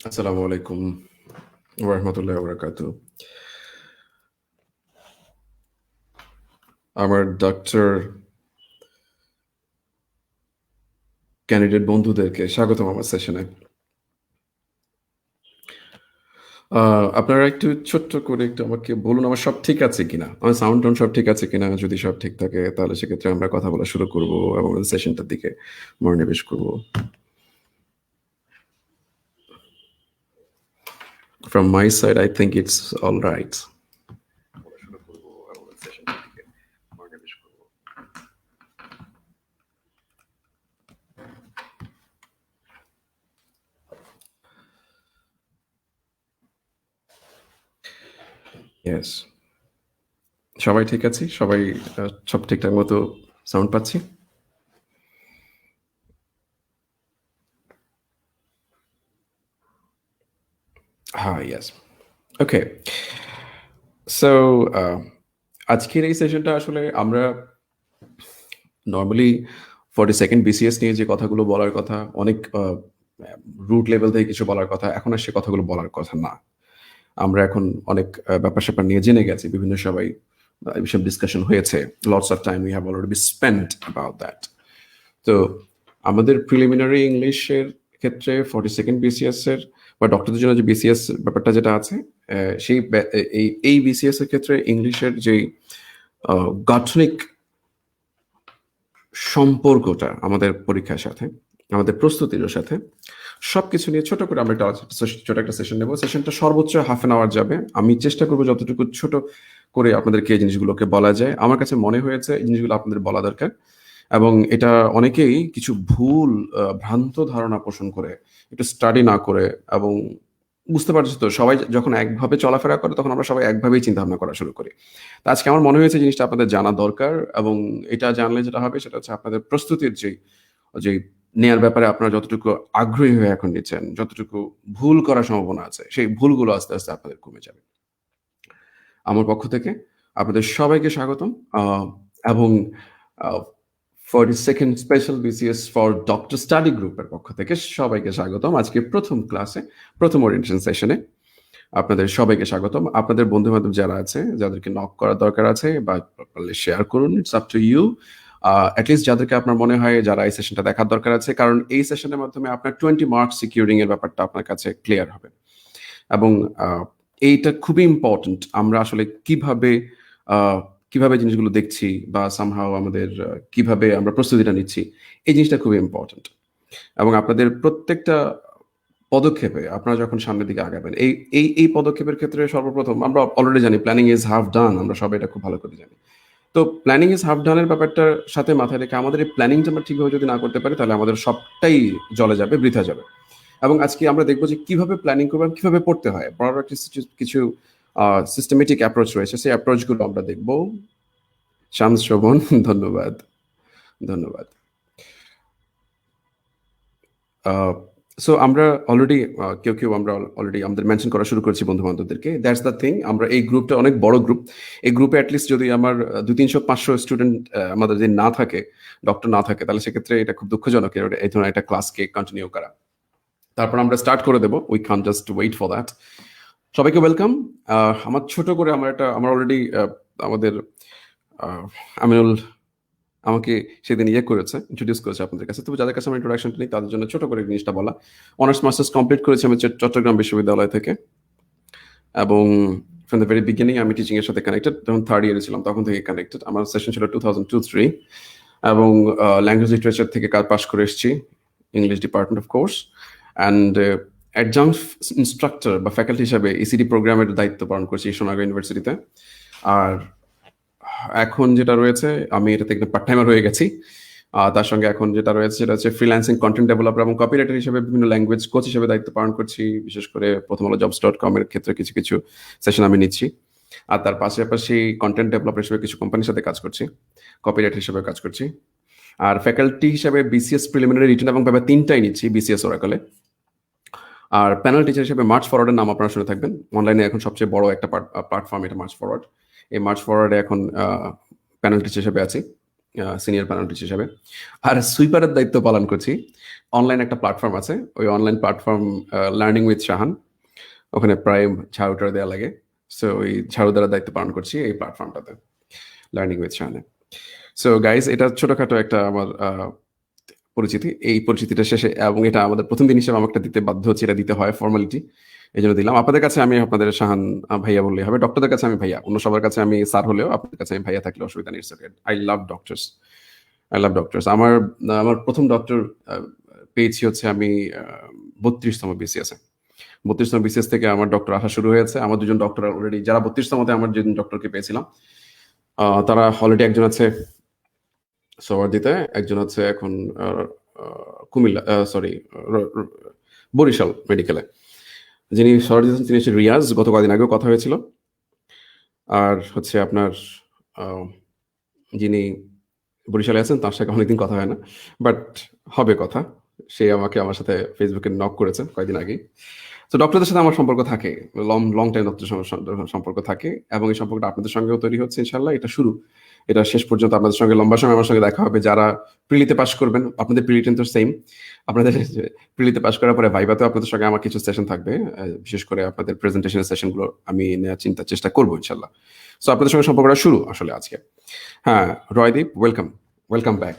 আসসালামু আলাইকুম ওয়া রাহমাতুল্লাহি ওয়া বারাকাতুহু। আমার ডক্টর ক্যান্ডিডেট বন্ধুদেরকে স্বাগতম আমার সেশনে। আপনারা একটু ছোট্ট করে একটু আমাকে বলুন আমার সব ঠিক আছে কিনা? আমার সাউন্ড টাউন্ড সব ঠিক আছে কিনা? যদি সব ঠিক থাকে তাহলে সেক্ষেত্রে আমরা কথা বলা শুরু করব এবং সেশনটার দিকে মনোনিবেশ করব। From my side, I think it's all right. শুরু করব এবং সেশনটার দিকে মনোনিবেশ করব। Yes. সবাই ঠিক আছি? সবাই সব ঠিকঠাক মতো সাউন্ড পাচ্ছি? Yes. ওকে। সো আজকের এই সেশনটা আসলে আমরা নর্মালি 42nd বিসিএস নিয়ে যে কথাগুলো বলার কথা, অনেক রুট লেভেল থেকে কিছু বলার কথা, এখন আর সে কথাগুলো বলার কথা না। আমরা এখন অনেক ব্যাপার-স্যাপার নিয়ে জেনে গেছি। বিভিন্ন সবাই এসব ডিসকাশন হয়েছে। Lots of time we have already spent about that. তো আমাদের প্রিলিমিনারি ইংলিশের ক্ষেত্রে 42nd বিসিএস এর বা ডক্টরদের জন্য যে বিসিএস ব্যাপারটা যেটা আছে, সেই এই বিসিএস এর ক্ষেত্রে ইংলিশের যেই গাঠনিক সম্পর্কটা আমাদের পরীক্ষার সাথে, আমাদের প্রস্তুতির সাথে সবকিছু নিয়ে ছোট করে আমরা ছোট একটা সেশন নেব। সেশনটা সর্বোচ্চ হাফ অ্যান আওয়ার যাবে। আমি চেষ্টা করবো যতটুকু ছোট করে আপনাদেরকে এই জিনিসগুলোকে বলা যায়। আমার কাছে মনে হয়েছে এই জিনিসগুলো আপনাদের বলা দরকার এবং এটা অনেকেই কিছু ভুল ভ্রান্ত ধারণা পোষণ করে, একটু স্টাডি না করে এবং বুঝতে পারছি তো সবাই যখন একভাবে চলাফেরা করে তখন আমরা সবাই একভাবেই চিন্তাভাবনা করা শুরু করি। তো আজকে আমার মনে হয়েছে জিনিসটা আপনাদের জানা দরকার এবং এটা জানলে যেটা হবে সেটা হচ্ছে আপনাদের প্রস্তুতির যেই নেয়ার ব্যাপারে আপনারা যতটুকু আগ্রহী হয়ে এখন নিচ্ছেন, যতটুকু ভুল করার সম্ভাবনা আছে, সেই ভুলগুলো আস্তে, আস্তে আপনাদের কমে যাবে। আমার পক্ষ থেকে আপনাদের সবাইকে স্বাগতম। এবং আ 42nd special BCS for doctor study গ্রুপের পক্ষ থেকে সবাইকে স্বাগতম। আজকে ১ম ক্লাসে, ১ম ওরিয়েন্টেশন সেশনে আপনাদের সবাইকে স্বাগতম। আপনাদের বন্ধু-বান্ধব যারা আছে, যাদেরকে নক করার দরকার আছে বা পারলে শেয়ার করুন। It's up to you. At least যাদেরকে আপনার মনে হয় যারা এই সেশনটা দেখার দরকার আছে। কারণ এই সেশনের মাধ্যমে আপনার 20 মার্কস সিকিউরিং এর ব্যাপারটা আপনার কাছে ক্লিয়ার হবে। এবং আ এইটা খুবই ইম্পোর্টেন্ট। আমরা আসলে আ কিভাবে জিনিসগুলো দেখছি বা সামহাউ আমাদের কিভাবে আমরা প্রস্তুতিটা নিচ্ছি, এই জিনিসটা খুবই ইম্পোর্টেন্ট। এবং আপনাদের প্রত্যেকটা পদক্ষেপে আপনারা যখন সামনের দিকে আগাবেন, এই পদক্ষেপের ক্ষেত্রে সর্বপ্রথম আমরা অলরেডি জানি প্ল্যানিং ইজ হাফ ডান। আমরা সবাই এটা খুব ভালো করে জানি। তো প্ল্যানিং ইজ হাফ ডান এর ব্যাপারটার সাথে মাথায় রেখে আমাদের এই প্ল্যানিংটা আমরা ঠিকভাবে যদি না করতে পারি তাহলে আমাদের সবটাই জলে যাবে, বৃথা যাবে। এবং আজকে আমরা দেখব যে কিভাবে প্ল্যানিং করব এবং কিভাবে পড়তে হয়। পড়ার কিছু সিস্টেমেটিক অ্যাপ্রোচ রয়েছে। সেই অ্যাপ্রোচ গুলো আমরা দেখব। শামস শোভন ধন্যবাদ, ধন্যবাদ। সো আমরা অলরেডি কেউ আমরা অলরেডি আমাদের মেনশন করা শুরু করেছি বন্ধু-বান্ধবদেরকে। That's the thing. আমরা এই গ্রুপটা অনেক বড় গ্রুপ। এই গ্রুপে এট লিস্ট যদি আমার ২০০-৫০০ স্টুডেন্ট আমাদের যদি না থাকে, ডক্টর না থাকে তাহলে সেক্ষেত্রে এটা খুব দুঃখজনক এই ধরনের একটা ক্লাসকে কন্টিনিউ করা। তারপর আমরা স্টার্ট করে দেব। We can't just wait for that. সবাইকে ওয়েলকাম। আমার ছোট করে আমার অলরেডি আমাদের আমিনুল আমাকে সেদিন করেছে, ইন্ট্রোডিউস করেছে আপনাদের কাছে। তবে যাদের কাছে আমার ইন্ট্রোডাকশনটা নেই তাদের জন্য ছোট করে জিনিসটা বলা। অনার্স মাস্টার্স কমপ্লিট করেছি আমি চট্টগ্রাম বিশ্ববিদ্যালয় থেকে এবং ফ্রম দ্য ভেরি বিগিনিং আমি টিচিং এর সাথে কানেক্টেড। যখন থার্ড ইয়ারে ছিলাম তখন থেকে কানেক্টেড। আমার সেশন ছিল 2002-03 এবং ল্যাঙ্গুয়েজ লিটারেচার থেকে পাশ করে এসেছি, English department of course. And adjunct instructor বা ফ্যাকাল্টি হিসাবে ইসিডি প্রোগ্রামের দায়িত্ব পালন করছি সোনারগাঁও ইউনিভার্সিটিতে। আর এখন যেটা রয়েছে আমি এটাতে একটা পার্ট টাইমার হয়ে গেছি। তার সঙ্গে এখন যেটা রয়েছে সেটা হচ্ছে ফ্রিল্যান্সিং কন্টেন্ট ডেভেলপার এবং কপিরাইটার হিসেবে বিভিন্ন ল্যাঙ্গুয়েজ কোচ হিসেবে দায়িত্ব পালন করছি। বিশেষ করে প্রথম আলো jobs.com এর ক্ষেত্রে কিছু সেশন আমি নিচ্ছি। আর তার পাশাপাশি কন্টেন্ট ডেভেলপার হিসেবে কিছু কোম্পানির সাথে কাজ করছি, কপিরাইটার হিসেবে কাজ করছি। আর ফ্যাকাল্টি হিসেবে বিসিএস প্রিলিমিনারি রিটেন এবং পেপার ৩টাই নিচ্ছি বিসিএস ওরাকলে। আর প্যানেল টিচার হিসেবে মার্চ ফরওয়ার্ডের নাম আপনারা শুনে থাকবেন। অনলাইনে এখন সবচেয়ে বড় একটা প্ল্যাটফর্ম এটা মার্চ ফরওয়ার্ড। এই মার্চ ফরওয়ার্ডে এখন প্যানেল টিচার হিসেবে আছি। সিনিয়র প্যারামেডিক্স হিসাবে। আর সুইপারের দায়িত্ব পালন করছি। অনলাইন একটা প্ল্যাটফর্ম আছে, ওই online platform learning with Shahan, ওখানে প্রায় ঝাড়ু টাড়ু দেওয়া লাগে। সো ওই ঝাড়ু দেওয়ার দায়িত্ব পালন করছি এই প্ল্যাটফর্মটাতে, লার্নিং উইথ শাহানে। সো গাইজ, এটা ছোটখাটো একটা আমার পরিচিতি। এই পরিচিতিটা শেষে, এবং এটা আমাদের প্রথম দিন হিসেবে আমাকে দিতে বাধ্য হচ্ছে, এটা দিতে হয় ফর্মালিটি, এই জন্য দিলাম। আপনাদের কাছে আমি আপনাদের শাহান ভাইয়া বললেই হবে, ডক্টরদের কাছে আমি ভাইয়া, অন্য সবার কাছে আমি স্যার হলেও আপনাদের কাছে আমি ভাইয়া থাকলে অসুবিধা নেই। I love doctors, I love doctors. আমার আমার প্রথম ডক্টর পেয়েছি হচ্ছে আমি 32তম বিসিএসে। 32তম বিসিএস থেকে আমার ডক্টর আসা শুরু হয়েছে। আমার দুজন ডক্টর অলরেডি, যারা 32তমতে আমার যেদিন ডক্টরকে পেয়েছিলাম, তারা অলরেডি একজন আছে সোয়ারদিতে, একজন হচ্ছে এখন কুমিল্লা, সরি বরিশাল মেডিকেলে। যিনি সোয়ারদি তিনি হচ্ছে রিয়াজ, গত কদিন আগেও কথা হয়েছিল। আর হচ্ছে আপনার যিনি বরিশালে আছেন, তার সাথে অনেকদিন কথা হয় না, বাট হবে কথা। সে আমাকে আমার সাথে ফেসবুকে নক করেছে কয়েকদিন আগেই। তো ডক্টরদের সাথে আমার সম্পর্ক থাকে, লং টাইম ডক্টর সম্পর্ক থাকে, এবং এই সম্পর্কটা আপনাদের সঙ্গেও তৈরি হচ্ছে ইনশাল্লাহ। এটা শুরু, এটা শেষ পর্যন্ত আপনাদের সঙ্গে লম্বা সময় আমার সঙ্গে দেখা হবে। যারা প্রিলিতে পাস করবেন, আপনাদের প্রিলিটেন তো সেম, আপনাদের প্রিলিতে পাস করার পরে ভাইভাতেও আপনাদের সঙ্গে আমার কিছু সেশন থাকবে, বিশেষ করে আপনাদের প্রেজেন্টেশনের সেশনগুলো আমি নেওয়ার চেষ্টা করবো ইনশাল্লাহ। সো আপনাদের সঙ্গে সম্পর্কটা শুরু আসলে আজকে। হ্যাঁ, রয়দীপ, ওয়েলকাম ব্যাক।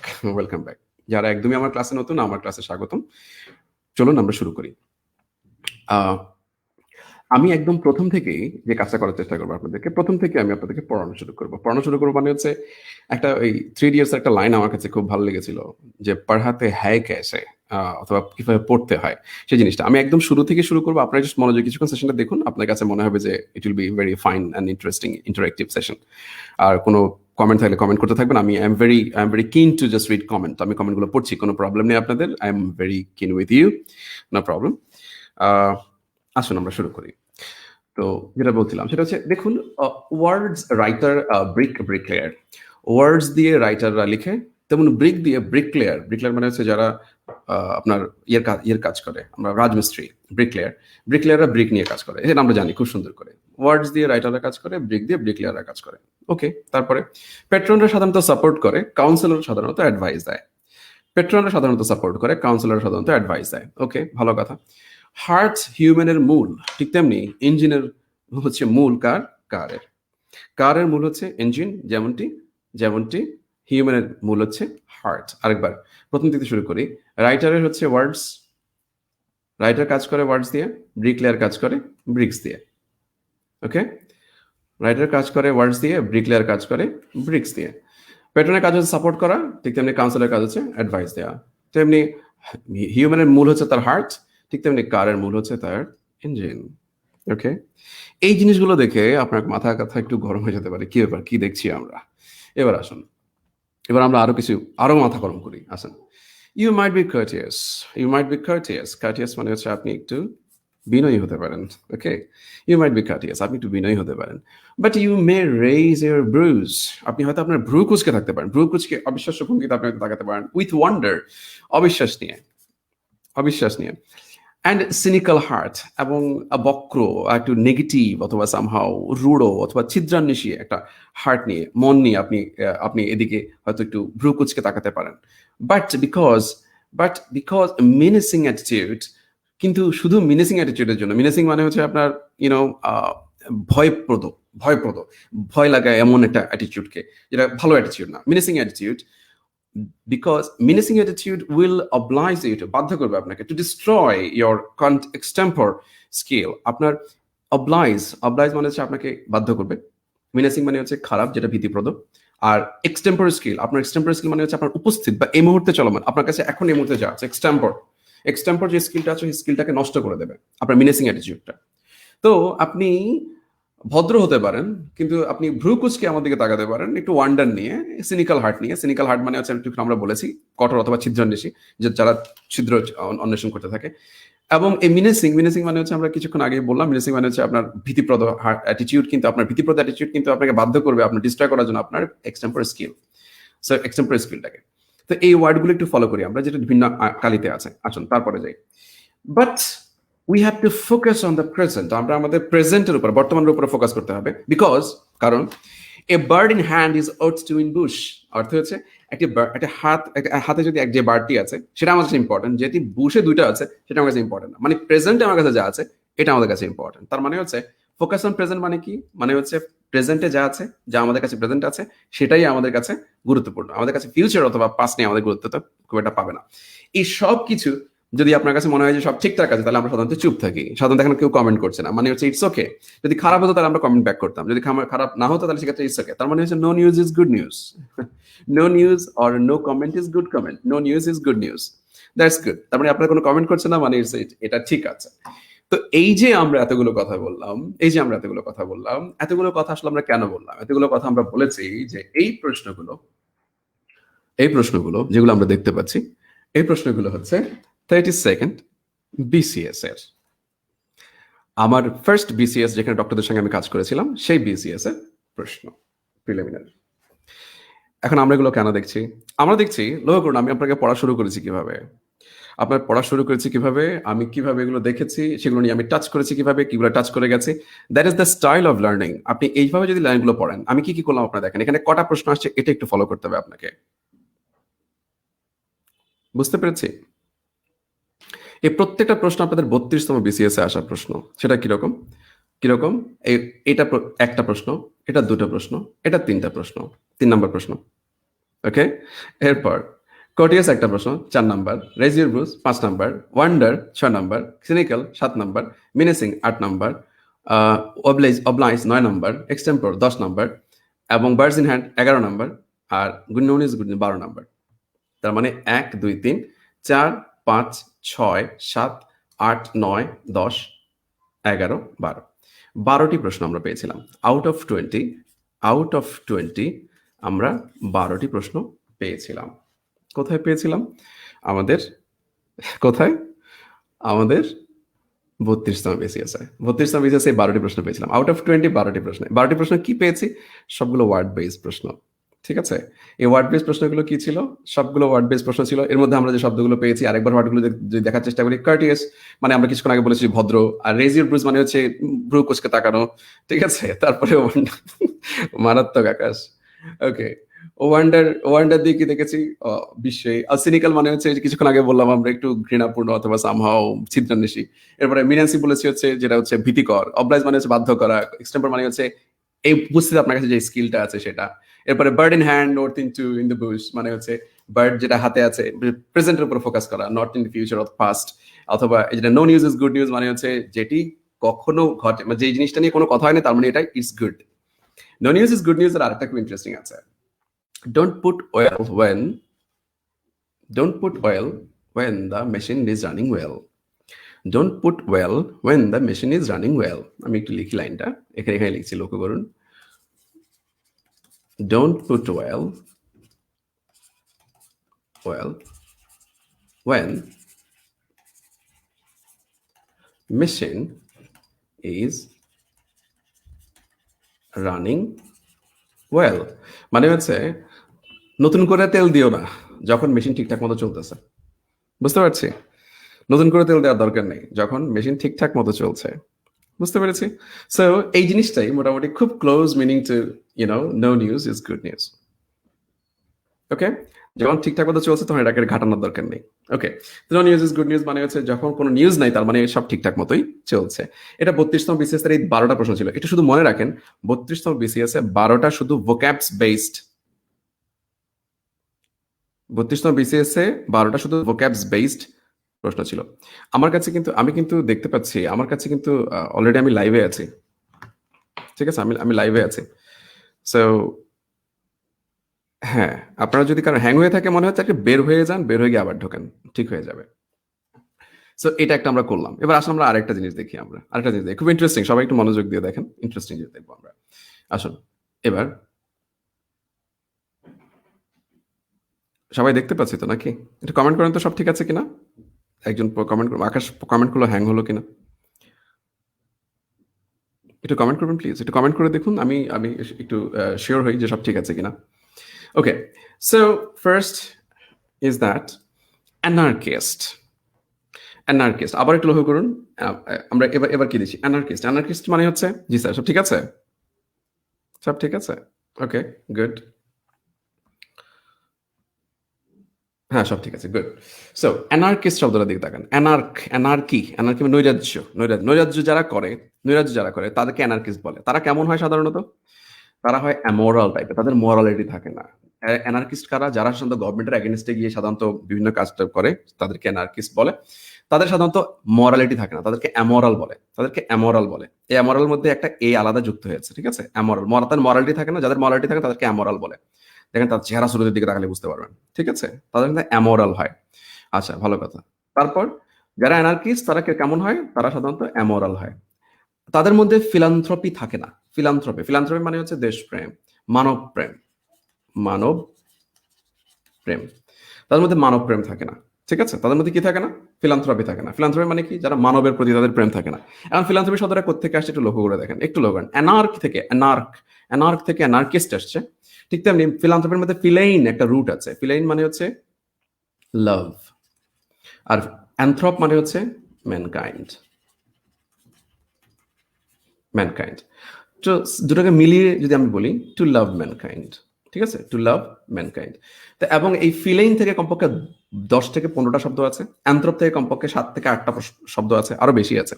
যারা একদমই আমার ক্লাসে নতুন, আমার ক্লাসে স্বাগতম। চলুন আমরা শুরু করি। আমি একদম প্রথম থেকেই যে কাজটা করার চেষ্টা করবো আপনাদেরকে, প্রথম থেকে আমি আপনাদেরকে পড়ানো শুরু করবো মানে হচ্ছে একটা ওই 3 Idiots একটা লাইন আমার কাছে খুব ভালো লেগেছিল, যে পড়াতে হ্যায় ক্যাসে, অথবা কিভাবে পড়তে হয় সেই জিনিসটা আমি একদম শুরু থেকে শুরু করবো। আপনারা জাস্ট মনোযোগ কিছুক্ষণ সেশনটা দেখুন, আপনার কাছে মনে হবে যে it will be very fine and interesting interactive session. আর কোনো কমেন্ট থাকলে কমেন্ট করতে থাকবেন। I am very keen to just read comment. আমি কমেন্টগুলো পড়ছি, কোনো প্রবলেম নেই আপনাদের। I am very keen with you, no problem. আসুন আমরা শুরু করি। তো যেটা বলছিলাম সেটা হচ্ছে, দেখুন, ওয়ার্ডস রাইটার ব্রিকলেয়ার, ওয়ার্ডস দিয়ে রাইটাররা লিখে, তেমন ব্রিক দিয়ে ব্রিকলেয়ার মানে হচ্ছে যারা আপনার ইয়ের কাজ করে, আমরা রাজমিস্ত্রি, ব্রিকলেয়াররা ব্রিক নিয়ে কাজ করে, এটা আমরা জানি খুব সুন্দর করে। ওয়ার্ডস দিয়ে রাইটাররা কাজ করে, ব্রিক দিয়ে ব্রিকলেয়াররা কাজ করে। ওকে, তারপরে পেট্রনরা সাধারণত সাপোর্ট করে, কাউন্সিলর সাধারণত অ্যাডভাইস দেয়। পেট্রনরা সাধারণত সাপোর্ট করে, কাউন্সিলর সাধারণত অ্যাডভাইস দেয়। ওকে, ভালো কথা। হার্ট হিউম্যানের মূল, ঠিক তেমনি ইঞ্জিনের হচ্ছে মূল কারের মূল হচ্ছে ইঞ্জিন, যেমনটি হিউম্যানের মূল হচ্ছে হার্ট। আরেকবার প্রথম থেকে শুরু করি। রাইটারের হচ্ছে ওয়ার্ডস, রাইটার কাজ করে ওয়ার্ডস দিয়ে, ব্রিকলেয়ার কাজ করে ব্রিক্স দিয়ে। ওকে, রাইটার কাজ করে ওয়ার্ডস দিয়ে, ব্রিকলেয়ার কাজ করে ব্রিক্স দিয়ে। পেট্রনের কাজ হচ্ছে সাপোর্ট করা, ঠিক তেমনি কাউন্সিলের কাজ হচ্ছে অ্যাডভাইস দেওয়া। তেমনি হিউম্যানের মূল হচ্ছে তার হার্ট, ঠিক তেমনি কারের মূল হচ্ছে তার ইঞ্জিন। ওকে, এই জিনিসগুলো দেখে আপনার মাথা কথা একটু গরম হয়ে যেতে পারে, কি ব্যাপার, কি দেখছি আমরা। এবার আসুন, এবার আমরা আরো মাথা গরম করি। আসুন, ইউ মাইট বি কার্টিয়াস মানে হচ্ছে আপনি একটু বিনয়ী হতে পারেন। ওকে, ইউ মাইট বি কার্টিয়াস, আপনি একটু বিনয়ী হতে পারেন। But you may raise your brows, আপনি হয়তো আপনার ভ্রু কুচকে থাকতে পারেন, ভ্রু কুচকে অবিশ্বাস্য ভঙ্গিতে আপনি তাকাতে পারেন, উইথ ওয়ান্ডার, অবিশ্বাস নিয়ে। অ্যান্ড সিনিক্যাল হার্ট, এবং বক্র, একটু নেগেটিভ অথবা সামহাও রূঢ় অথবা ছিদ্রান্বেষী একটা হার্ট নিয়ে, মন নিয়ে আপনি এদিকে হয়তো একটু ভ্রু কুচকে তাকাতে পারেন। বাট বিকজ মিনেসিং অ্যাটিটিউড, কিন্তু শুধু মিনেসিং অ্যাটিটিউডের জন্য, মিনেসিং মানে হচ্ছে আপনার ভয়প্রদ, ভয় লাগায় এমন একটা অ্যাটিটিউডকে, যেটা ভালো অ্যাটিটিউড না, menacing attitude. Because menacing attitude will oblige you to, বাধ্য করবে আপনাকে, to destroy your extempore skill. আপনার oblige মানে হচ্ছে আপনাকে বাধ্য করবে, menacing মানে হচ্ছে খারাপ, যেটা ভীতিপ্রদ। আর extempore skill, আপনার extempore skill মানে হচ্ছে আপনার উপস্থিত বা এই মুহূর্তে চলমান, আপনার কাছে এখন এই মুহূর্তে যা আছে extempore যে স্কিলটা আছে, সেই স্কিলটাকে নষ্ট করে দেবে আপনার menacing attitudeটা। তো আপনি ভদ্র হতে পারেন, কিন্তু আপনি ভ্রু কুচকে আমার দিকে তাকাতে পারেন একটু ওয়ান্ডার নিয়ে, সিনিক্যাল হার্ট নিয়ে। সিনিক্যাল হার্ট মানে হচ্ছে আমরা বলেছি কঠোর অথবা ছিদ্রান্বেষী, যে যারা ছিদ্র অন্বেষণ করতে থাকে। এবং এই মিনেসিং মানে হচ্ছে, আমরা কিছুক্ষণ আগে বললাম, মিনেসিং মানে হচ্ছে আপনার ভীতিপ্রদ অ্যাটিটিউড, কিন্তু আপনার ভীতিপ্রদ অ্যাটিটিউড কিন্তু আপনাকে বাধ্য করবে আপনার ডিস্ট্রয় করার জন্য আপনার এক্সটেম্পোরারি স্কিলটাকে। তো এই ওয়ার্ডগুলো একটু ফলো করি আমরা, যেটা ভিন্ন কালিতে আছে। আসুন তারপরে যাই। But we have to focus on the present, আমরা আমাদের প্রেজেন্টের উপর, বর্তমানের উপর ফোকাস করতে হবে। কারণ a bird in hand is ought to in bush, অর্থ হচ্ছে একটা হাতে যদি যে বারটি আছে সেটা আমার কাছে ইম্পর্টেন্ট, যেটি বুশে দুইটা আছে সেটা আমার কাছে ইম্পর্টেন্ট না, মানে প্রেজেন্টে আমার কাছে যা আছে এটা আমাদের কাছে ইম্পর্টেন্ট। তার মানে হচ্ছে ফোকাস অন প্রেজেন্ট মানে কি, মানে হচ্ছে প্রেজেন্টে যা আছে, যা আমাদের কাছে প্রেজেন্ট আছে সেটাই আমাদের কাছে গুরুত্বপূর্ণ। আমাদের কাছে ফিউচার অথবা পাস্ট নিয়ে আমাদের গুরুত্ব তো খুব একটা পাবে না। এই সব কিছু যদি আপনার কাছে মনে হয় যে সব ঠিকঠাক আছে, তাহলে আমরা সাধারণত চুপ থাকি। সাধারণত এখন কেউ কমেন্ট করছে না, মানে হচ্ছে ইটস ওকে। যদি খারাপ হতো তাহলে আমরা কমেন্ট ব্যাক করতাম, যদি খারাপ না হতো তাহলে সেক্ষেত্রে ইটস ওকে। তার মানে হচ্ছে no news is good news, no news or no comment is good comment, no news is good news, that's good. তার মানে আপনারা কোনো কমেন্ট করছে না, মানে এটা ঠিক আছে। তো এই যে আমরা এতগুলো কথা বললাম, এতগুলো কথা আসলে আমরা কেন বললাম? এতগুলো কথা আমরা বলেছি যে এই প্রশ্নগুলো যেগুলো আমরা দেখতে পাচ্ছি, এই প্রশ্নগুলো হচ্ছে 32nd BCS এর। আমার ফার্স্ট BCS যেখানে ডক্টরদের সঙ্গে আমি কাজ করেছিলাম সেই BCS এর প্রশ্ন, প্রিলিমিনারি। এখন আমরা এগুলো কেন দেখছি? আমরা দেখছি, লক্ষ্য করুন আমি আপনাকে পড়া শুরু করেছি কিভাবে, আমি কিভাবে এগুলো দেখেছি, সেগুলো নিয়ে আমি টাচ করেছি কিভাবে, কিগুলো টাচ করে গেছি। That is the style of learning. আপনি এইভাবে যদি লাইনগুলো পড়েন, আমি কি কি করলাম আপনারা দেখেন, এখানে কটা প্রশ্ন আসছে এটা একটু ফলো করতে হবে আপনাকে। বুঝতে পেরেছি? এই প্রত্যেকটা প্রশ্ন আপনাদের 32তম BCS এ আসা প্রশ্ন। সেটা কিরকম? এটা একটা প্রশ্ন, এটা দুটো প্রশ্ন, এটা তিনটা প্রশ্ন, 3 নম্বর প্রশ্ন। ওকে, এরপর কোর্টিয়াস একটা প্রশ্ন 4 নাম্বার, রেজিওর ব্রুস 5 number, wonder 6 number, cynical 7 number, menacing 8 number, oblige 9 number, extempore 10 number এবং বার্ডস ইন হ্যান্ড 11 নাম্বার, আর গুড নিউজ 12 নাম্বার। তার মানে 1 2 3 4 5 6 7 8 9 10 11 12, 12টি প্রশ্ন আমরা পেয়েছিলাম। আউট অফ 20 আমরা 12টি প্রশ্ন পেয়েছিলাম। কোথায় পেয়েছিলাম? আমাদের 32তম BCS এ। 32তম BCS এ 12টি প্রশ্ন পেয়েছিলাম। আউট অফ 20 12টি প্রশ্ন। 12টি প্রশ্ন কি পেয়েছি? সবগুলো ওয়ার্ড বেসড প্রশ্ন। ঠিক আছে? এই ওয়ার্ড বেসড প্রশ্নগুলো কি ছিল? সবগুলো ওয়ার্ড বেসড প্রশ্ন ছিল। এর মধ্যে আমরা যে শব্দগুলো পেয়েছি, আরেকবার ওয়ার্ডগুলো যদি দেখার চেষ্টা করি, কার্টিয়াস মানে আমরা কিছুক্ষণ আগে বলেছি ভদ্র, আর রেজিওর ব্রুজ মানে হচ্ছে ভ্রু কুঁচকে তাকানো। ঠিক আছে? তারপরে মারাত্মক আকাশ। ওকে, ওয়ান্ডার দিয়ে কি দেখেছি? বিশ্বে। আর সিনিক্যাল মানে হচ্ছে কিছুক্ষণ আগে বললাম আমরা একটু ঘৃণাপূর্ণ অথবা সামহাও ছিদ্রান্বেষী। এরপরে মিনান্সি বলেছি হচ্ছে যেটা হচ্ছে ভীতিকর। অবলাইজ মানে হচ্ছে বাধ্য করা। এক্সটেম্পর মানে হচ্ছে এই উপস্থিত আপনার কাছে যে স্কিলটা আছে সেটা। এরপরে bird in hand not into in the Bush মানে হচ্ছে বার্ড যেটা হাতে আছে প্রেজেন্টের উপর ফোকাস করা, not in future of past. অথবা এই যেটা no news is good news মানে হচ্ছে যেটি কখনো ঘটে, মানে যে জিনিসটা নিয়ে কোনো কথা হয়নি তার মানে এটা it's good. No news is good news এর আরেকটা খুব ইন্টারেস্টিং আছে। Don't put oil when the machine is running well. Don't put oil when the machine is running well. আমি একটু লিখি লাইনটা, এখানে লিখছি, লক্ষ্য করুন। Don't put oil when machine is running well মানে হচ্ছে নতুন করে তেল দিও না যখন মেশিন ঠিকঠাক মতো চলতেছে। বুঝতে পারছি? নতুন করে তেল দেওয়ার দরকার নেই যখন মেশিন ঠিকঠাক মতো চলছে। বুঝতে পেরেছি? সো এই জিনিসটাই মোটামুটি খুব close meaning to no news is good news. Okay, যখন ঠিকঠাক মতো চলছে তখন এটাকে ঘাটানোর দরকার নেই। Okay, no news is good news মানে হচ্ছে যখন কোনো নিউজ নাই তার মানে সব ঠিকঠাক মতোই চলছে। এটা 32তম BCS এর এই 12টা প্রশ্ন ছিল। এটা শুধু মনে রাখেন 32তম BCS এ 12টা শুধু ভোক্যাবস বেসড। 32তম BCS এ 12টা শুধু ভোক্যাবস বেসড প্রশ্ন ছিল। আমি কিন্তু দেখতে পাচ্ছি আমার কাছে কিন্তু অলরেডি আমি লাইভে আছি। ঠিক আছে, আমি লাইভে আছি। সো হ্যাঁ, আপনারা যদি কারো হ্যাং হয়ে থাকে মনে হচ্ছে একটা বের হয়ে যান, বের হয়ে গিয়ে আবার ঢোকেন, ঠিক হয়ে যাবে। সো এটা একটা আমরা করলাম। এবার আসলে আমরা আরেকটা জিনিস দেখি, খুব ইন্টারেস্টিং, সবাই একটু মনোযোগ দিয়ে দেখেন, ইন্টারেস্টিং জিনিস দেখবো আমরা। আসুন এবার সবাই দেখতে পাচ্ছি তো নাকি? একটু কমেন্ট করেন তো সব ঠিক আছে কিনা। একজন কমেন্ট করুন, আকাশ কমেন্ট করলো হ্যাং হলো কিনা, একটু কমেন্ট করবেন প্লিজ, একটু কমেন্ট করে দেখুন, আমি একটু শিওর হই যে সব ঠিক আছে কিনা। Okay, so first is that anarchist. আবার একটু লক্ষ্য করুন, আমরা এবার কি দিচ্ছি? অ্যানার্কিস্ট মানে হচ্ছে, জি স্যার সব ঠিক আছে, ওকে গুড। হ্যাঁ, সব ঠিক আছে, গুড। সো অ্যানার্কিস্ট শব্দটার দিকে তাকান। অ্যানার্কি মানে নৈরাজ্য যারা করে তাদেরকে অ্যানার্কিস্ট বলে। তারা কেমন হয় সাধারণত? তারা হয় অ্যামোরাল টাইপের, তাদের মোরালিটি থাকে না। অ্যানার্কিস্ট কারা? যারা সাধারণত গভর্নমেন্টের এগেইনস্টে গিয়ে সাধারণত বিভিন্ন কাজটা করে, তাদেরকে অ্যানার্কিস্ট বলে। তাদের সাধারণত মোরালিটি থাকে না, তাদেরকে অ্যামোরাল বলে। এই অ্যামোরাল মধ্যে একটা এ আলাদা যুক্ত হয়েছে, ঠিক আছে? অ্যামোরাল, তাদের মোরালিটি থাকে না, যাদের মোরালিটি থাকে তাদেরকে অ্যামোরাল বলে। দেখেন তার চেহারা সুরতের দিকে তাকালে বুঝতে পারবেন, ঠিক আছে? তাদের কিন্তু অ্যামোরাল হয়। আচ্ছা, ভালো কথা। তারপর যারা অ্যানার্কিস্ট তারা কেমন হয়? তারা সাধারণত অ্যামোরাল হয়। তাদের মধ্যে ফিলান্থ্রপি থাকে না। ফিলান্থ্রপি মানে হচ্ছে দেশপ্রেম, মানব প্রেম, মানব প্রেম। তাদের মধ্যে মানব প্রেম থাকে না, ঠিক আছে? তাদের মধ্যে কি থাকে না? ফিলান্থ্রপি থাকে না। ফিলান্থ্রপি মানে কি? যারা মানবের প্রতি তাদের প্রেম থাকে না। এখন ফিলান্থ্রপি শব্দটা কোত্থেকে আসছে একটু লক্ষ্য করে দেখেন, একটু লক্ষ্য করেন। অ্যানার্ক থেকে অ্যানার্কিস্ট আসছে। ঠিক তেমনি ফিলান্থ্রপির মধ্যে ফিলেইন একটা রুট আছে। ফিলেইন মানে হচ্ছে লাভ, আর অ্যানথ্রপ মানে হচ্ছে ম্যানকাইন্ড। ম্যানকাইন্ড তো দুটোকে মিলিয়ে যদি আমি বলি টু লাভ ম্যানকাইন্ড, ঠিক আছে? টু লাভ ম্যানকাইন্ড। তো এবং এই ফিলেইন থেকে কমপক্ষে 10 থেকে 15টা শব্দ আছে, অ্যান্থ্রপ থেকে কমপক্ষে 7 থেকে 8টা শব্দ আছে, আরো বেশি আছে।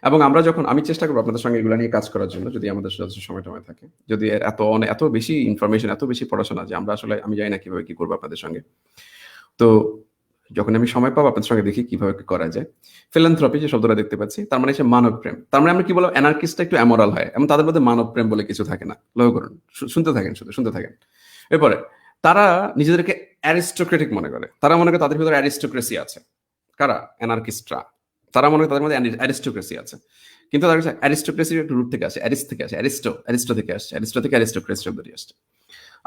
এবং আমরা যখন, আমি চেষ্টা করবো আপনাদের সঙ্গে এগুলো নিয়ে কাজ করার জন্য, যদি আমাদের যথেষ্ট সময় টময় থাকে, যদি এত বেশি ইনফরমেশন, এত বেশি পড়াশোনা যে আমরা আসলে, আমি জানি না কিভাবে কি করবো আপনাদের সঙ্গে। তো যখন আমি সময় পাবো আপনাদের সঙ্গে দেখি কিভাবে কি করা যায়। ফিলান্থ্রপি যে শব্দটা দেখতে পাচ্ছি, তার মানে হচ্ছে মানব প্রেম। তার মানে আমরা কি বলবো? অ্যানার্কিস্টটা একটু অ্যামোরাল হয় এবং তাদের মধ্যে মানব প্রেম বলে কিছু থাকে না। লক্ষ্য করুন, শুনতে থাকেন, শুনতে থাকেন। এরপরে তারা নিজেদেরকে অ্যারিস্টোক্রেটিক মনে করে। তারা মনে করে তাদের ভিতরে অ্যারিস্টোক্রেসি আছে। কারা? অ্যানার্কিস্টরা। তারা মনে করে তাদের মধ্যে অ্যারিস্টোক্রেসি আছে। কিন্তু তার কাছে অ্যারিস্টোক্রেসির একটু রুট থেকে আসে, অ্যারিস্টো থেকে আসছে, অ্যারিস্টো থেকে অ্যারিস্টোক্রেসি শব্দটি আসছে।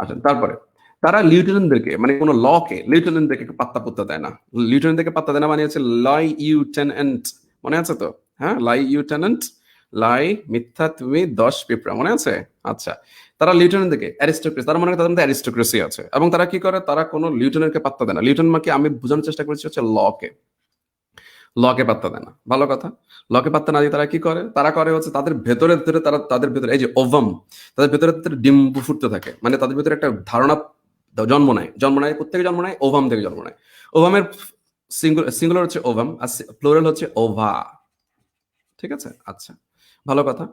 আচ্ছা, তারপরে তারা লিউটেন্যান্টদেরকে, মানে কোনো লকে লিউটেন্যান্টদেরকে পাত্তা পুত্তা দেয় না। লিউটেন্যান্টদেরকে পাত্তা দেয় না মানে হচ্ছে লাই ইউটেন্যান্ট, মনে আছে তো? হ্যাঁ, লাই ইউটেন্যান্ট, লাই মিথ্যা তুমি 10 পিঁপড়া, মনে আছে? আচ্ছা, তারা লিউটেন্যান্টদেরকে অ্যারিস্টোক্রেসি, তারা মনে করে তাদের মধ্যে অ্যারিস্টোক্রেসি আছে এবং তারা কি করে? তারা কোনো লিউটেন্যান্টকে পাত্তা দেয় না। লিউটেন্যান্ট মানে আমি বোঝানোর চেষ্টা করেছি হচ্ছে লকে পাত্তা দেয় না। ভালো কথা। লকে পাত্তা না দিয়ে তারা কি করে? তারা করে হচ্ছে তাদের ভেতরে তাদের ভেতরে এই যে ওভাম, তাদের ভেতরে ডিম্বু ফুটতে থাকে। মানে তাদের ভেতরে একটা ধারণা জন্ম নেয় কোত্থেকে জন্ম নেয়? ওভাম থেকে জন্ম নেয়। ওভামের সিঙ্গুলার হচ্ছে ওভাম, আর প্লুরাল হচ্ছে ওভা, ঠিক আছে? আচ্ছা, ভালো কথা।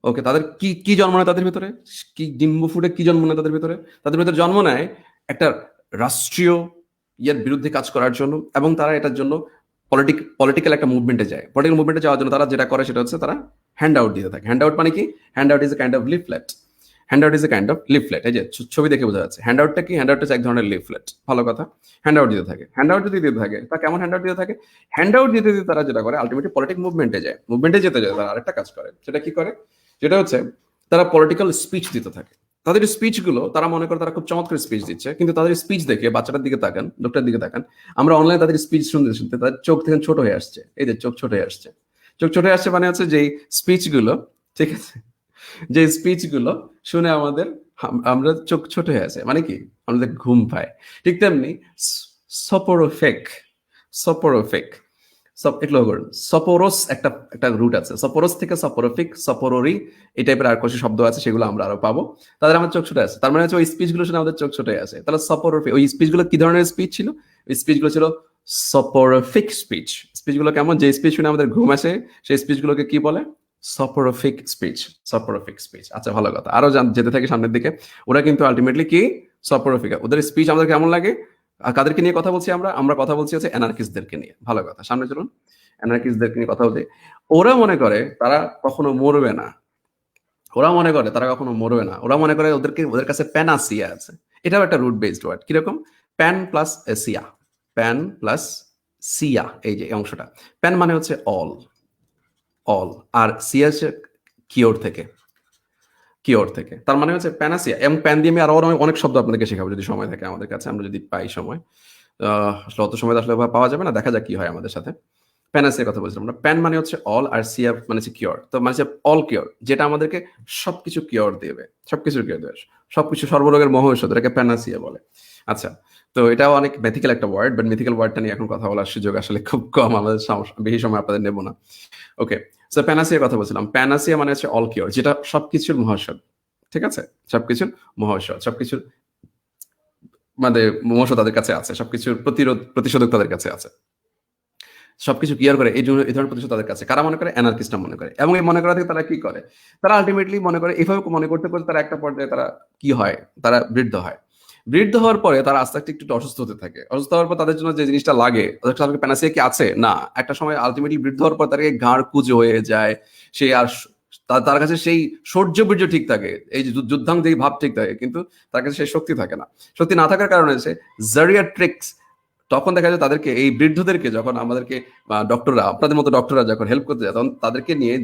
ওকে, তাদের কি জন্ম নেয় তাদের ভেতরে? কি ডিম্বু ফুটে কি জন্ম নেয় তাদের ভেতরে? তাদের ভেতরে জন্ম নেয় একটা রাষ্ট্রীয় ইয়ের বিরুদ্ধে কাজ করার জন্য, এবং তারা এটার জন্য পলিটিক্যাল একটা মুভমেন্টে যায়। পলিটিক্যাল মুভমেন্টে যাওয়ার জন্য তারা যেটা করে সেটা হচ্ছে তারা হ্যান্ড আউট দিতে থাকে। হ্যান্ড আউট মানে কি? Hand out is a kind of leaflet. এই যে ছবি দেখে বোঝা যাচ্ছে। হ্যান্ড আউটটা কি? হ্যান্ড আউট হচ্ছে এক ধরনের লিফলেট। ভালো কথা। হ্যান্ড আউট দিতে থাকে। হ্যান্ড আউট যদি দিতে থাকে, তা কেমন হ্যান্ড আউট দিতে থাকে? হ্যান্ড আউট দিতে দিতে তারা যেটা করে, আলটিমেটলি পলিটিক মুভমেন্টে যায়। মুভমেন্টে যেতে যায় তারা আরেকটা কাজ করে। সেটা কি করে? যেটা হচ্ছে তারা পলিটিক্যাল স্পিচ দিতে থাকে। তাদের স্পিচ গুলো তারা মনে করে তারা খুব চমৎকার স্পিচ দিচ্ছে, কিন্তু তাদের স্পিচ দেখে বাচ্চাটার দিকে তাকান, লোকটার দিকে তাকান, আমরা অনলাইনে তাদের স্পিচ শুনতে শুনতে তাদের চোখ থেকে ছোট হয়ে আসছে। এই যে চোখ ছোট হয়ে আসছে, চোখ ছোট হয়ে আসছে মানে হচ্ছে যে স্পিচ গুলো, ঠিক আছে, যে স্পিচ গুলো শুনে আমাদের আমরা চোখ ছোট হয়ে আছে মানে কি? আমাদের ঘুম পায়। ঠিক তেমনি সপোরোফেক, সপোরোফেক সব একটু করুন। সপোরোস একটা একটা রুট আছে, সপোরোস থেকে সপোরোফিক, সপোরোরি, এই টাইপের আর কিছু শব্দ আছে, সেগুলো আমরা আরো পাবো। তাদের আমার চোখ ছোট আছে, তার মানে হচ্ছে ওই স্পিচ গুলো শুনে আমাদের চোখ ছোট আছে। তাহলে সপোরোফিক, ওই স্পিচ গুলো কি ধরনের স্পিচ ছিল? ওই স্পিচ গুলো ছিল সপোরোফিক স্পিচ। স্পিচ গুলো কেমন? যে স্পিচ শুনে আমাদের ঘুম আসে সেই স্পিচ গুলোকে কি বলে? সপোরোফিক স্পিচ। সপোরোফিক স্পিচ। আচ্ছা, ভালো কথা। আরো যেতে থাকি সামনের দিকে। ওরা কিন্তু আলটিমেটলি কি? সপোরোফিক। ওদের স্পিচ আমাদের কেমন লাগে? আর কাদেরকে নিয়ে কথা বলছি আমরা কথা বলছি হচ্ছে অ্যানার্কিস্টদেরকে নিয়ে। ভালো কথা, সামনে চলুন। অ্যানার্কিস্টদেরকে নিয়ে কথা বলতে, ওরা মনে করে তারা কখনো মরবে না। ওরা মনে করে ওদের কাছে প্যানাসিয়া আছে। এটাও একটা রুট বেসড ওয়ার্ড। কিরকম? প্যান প্লাস সিয়া, প্যান প্লাস সিয়া, এই যে অংশটা। প্যান মানে হচ্ছে অল, আর সিয়া হচ্ছে কিওর থেকে, তার মানে হচ্ছে প্যানাসিয়া। এবং প্যান দিয়ে আমি আরো অনেক শব্দ আপনাদেরকে শেখাবো যদি সময় থাকে আমাদের কাছে, আমরা যদি পাই সময়। আসলে অত সময় আসলে পাওয়া যাবে না, দেখা যাক কি হয় আমাদের সাথে। প্যানাসিয়ার কথা বলছিলাম আমরা। প্যান মানে হচ্ছে অল, আর সিয়া মানে হচ্ছে কিওর। তো মানে হচ্ছে অল কিওর, যেটা আমাদেরকে সবকিছু কিওর দেবে, সবকিছু সর্বরোগের মহৌষধ, এটাকে প্যানাসিয়া বলে। আচ্ছা, তো এটাও অনেক মেথিক্যাল একটা ওয়ার্ড, বাট মেথিক্যাল ওয়ার্ডটা নিয়ে এখন কথা বলার সুযোগ আসলে খুব কম, আমাদের বেশি সময় আপনাদের নেব না। ওকে, সো প্যানাসিয়ার কথা বলছিলাম। প্যানাসিয়া মানে হচ্ছে অল কিওর, যেটা সবকিছুর মহৌষধ, ঠিক আছে? সবকিছুর মহৌষধ, সবকিছুর মানে মোমোস তাদের কাছে আছে, সবকিছুর প্রতিশোধক তাদের কাছে আছে, সবকিছু ক্লিয়ার করে, এই জন্য এই ধরনের প্রতিশোধ তাদের কাছে কারা মনে করে, অ্যানার্কিস্টরা মনে করে। এবং এই মনে করা থেকে তারা কি করে, তারা আলটিমেটলি মনে করে এভাবে মনে করতে করতে তারা একটা পর্যায়ে তারা কি হয়, তারা বৃদ্ধ হয়। বৃদ্ধ হওয়ার পরে তারা আস্তে আস্তে একটু অসুস্থ হতে থাকে। অসুস্থ হওয়ার পর তাদের জন্য যে জিনিসটা লাগে, তাদের প্যানাসিয়া কি আছে না, একটা সময় আলটিমেটলি বৃদ্ধ হওয়ার পর তাদেরকে ঘাড় কুজো হয়ে যায়, সে আর তার কাছে সেই শৌর্য বীর্য ঠিক থাকে, এই যে যুদ্ধাঙ্গ ভাব ঠিক থাকে, কিন্তু তার কাছে সেই শক্তি থাকে না। শক্তি না থাকার কারণে সে জারিয়াট্রিক্স, তখন দেখা যায় তাদেরকে, এই বৃদ্ধদেরকে যখন আমাদেরকে ডক্টররা, আপনাদের মতো ডক্টররা যখন হেল্প করতে যায়, তখন তাদেরকে নিয়ে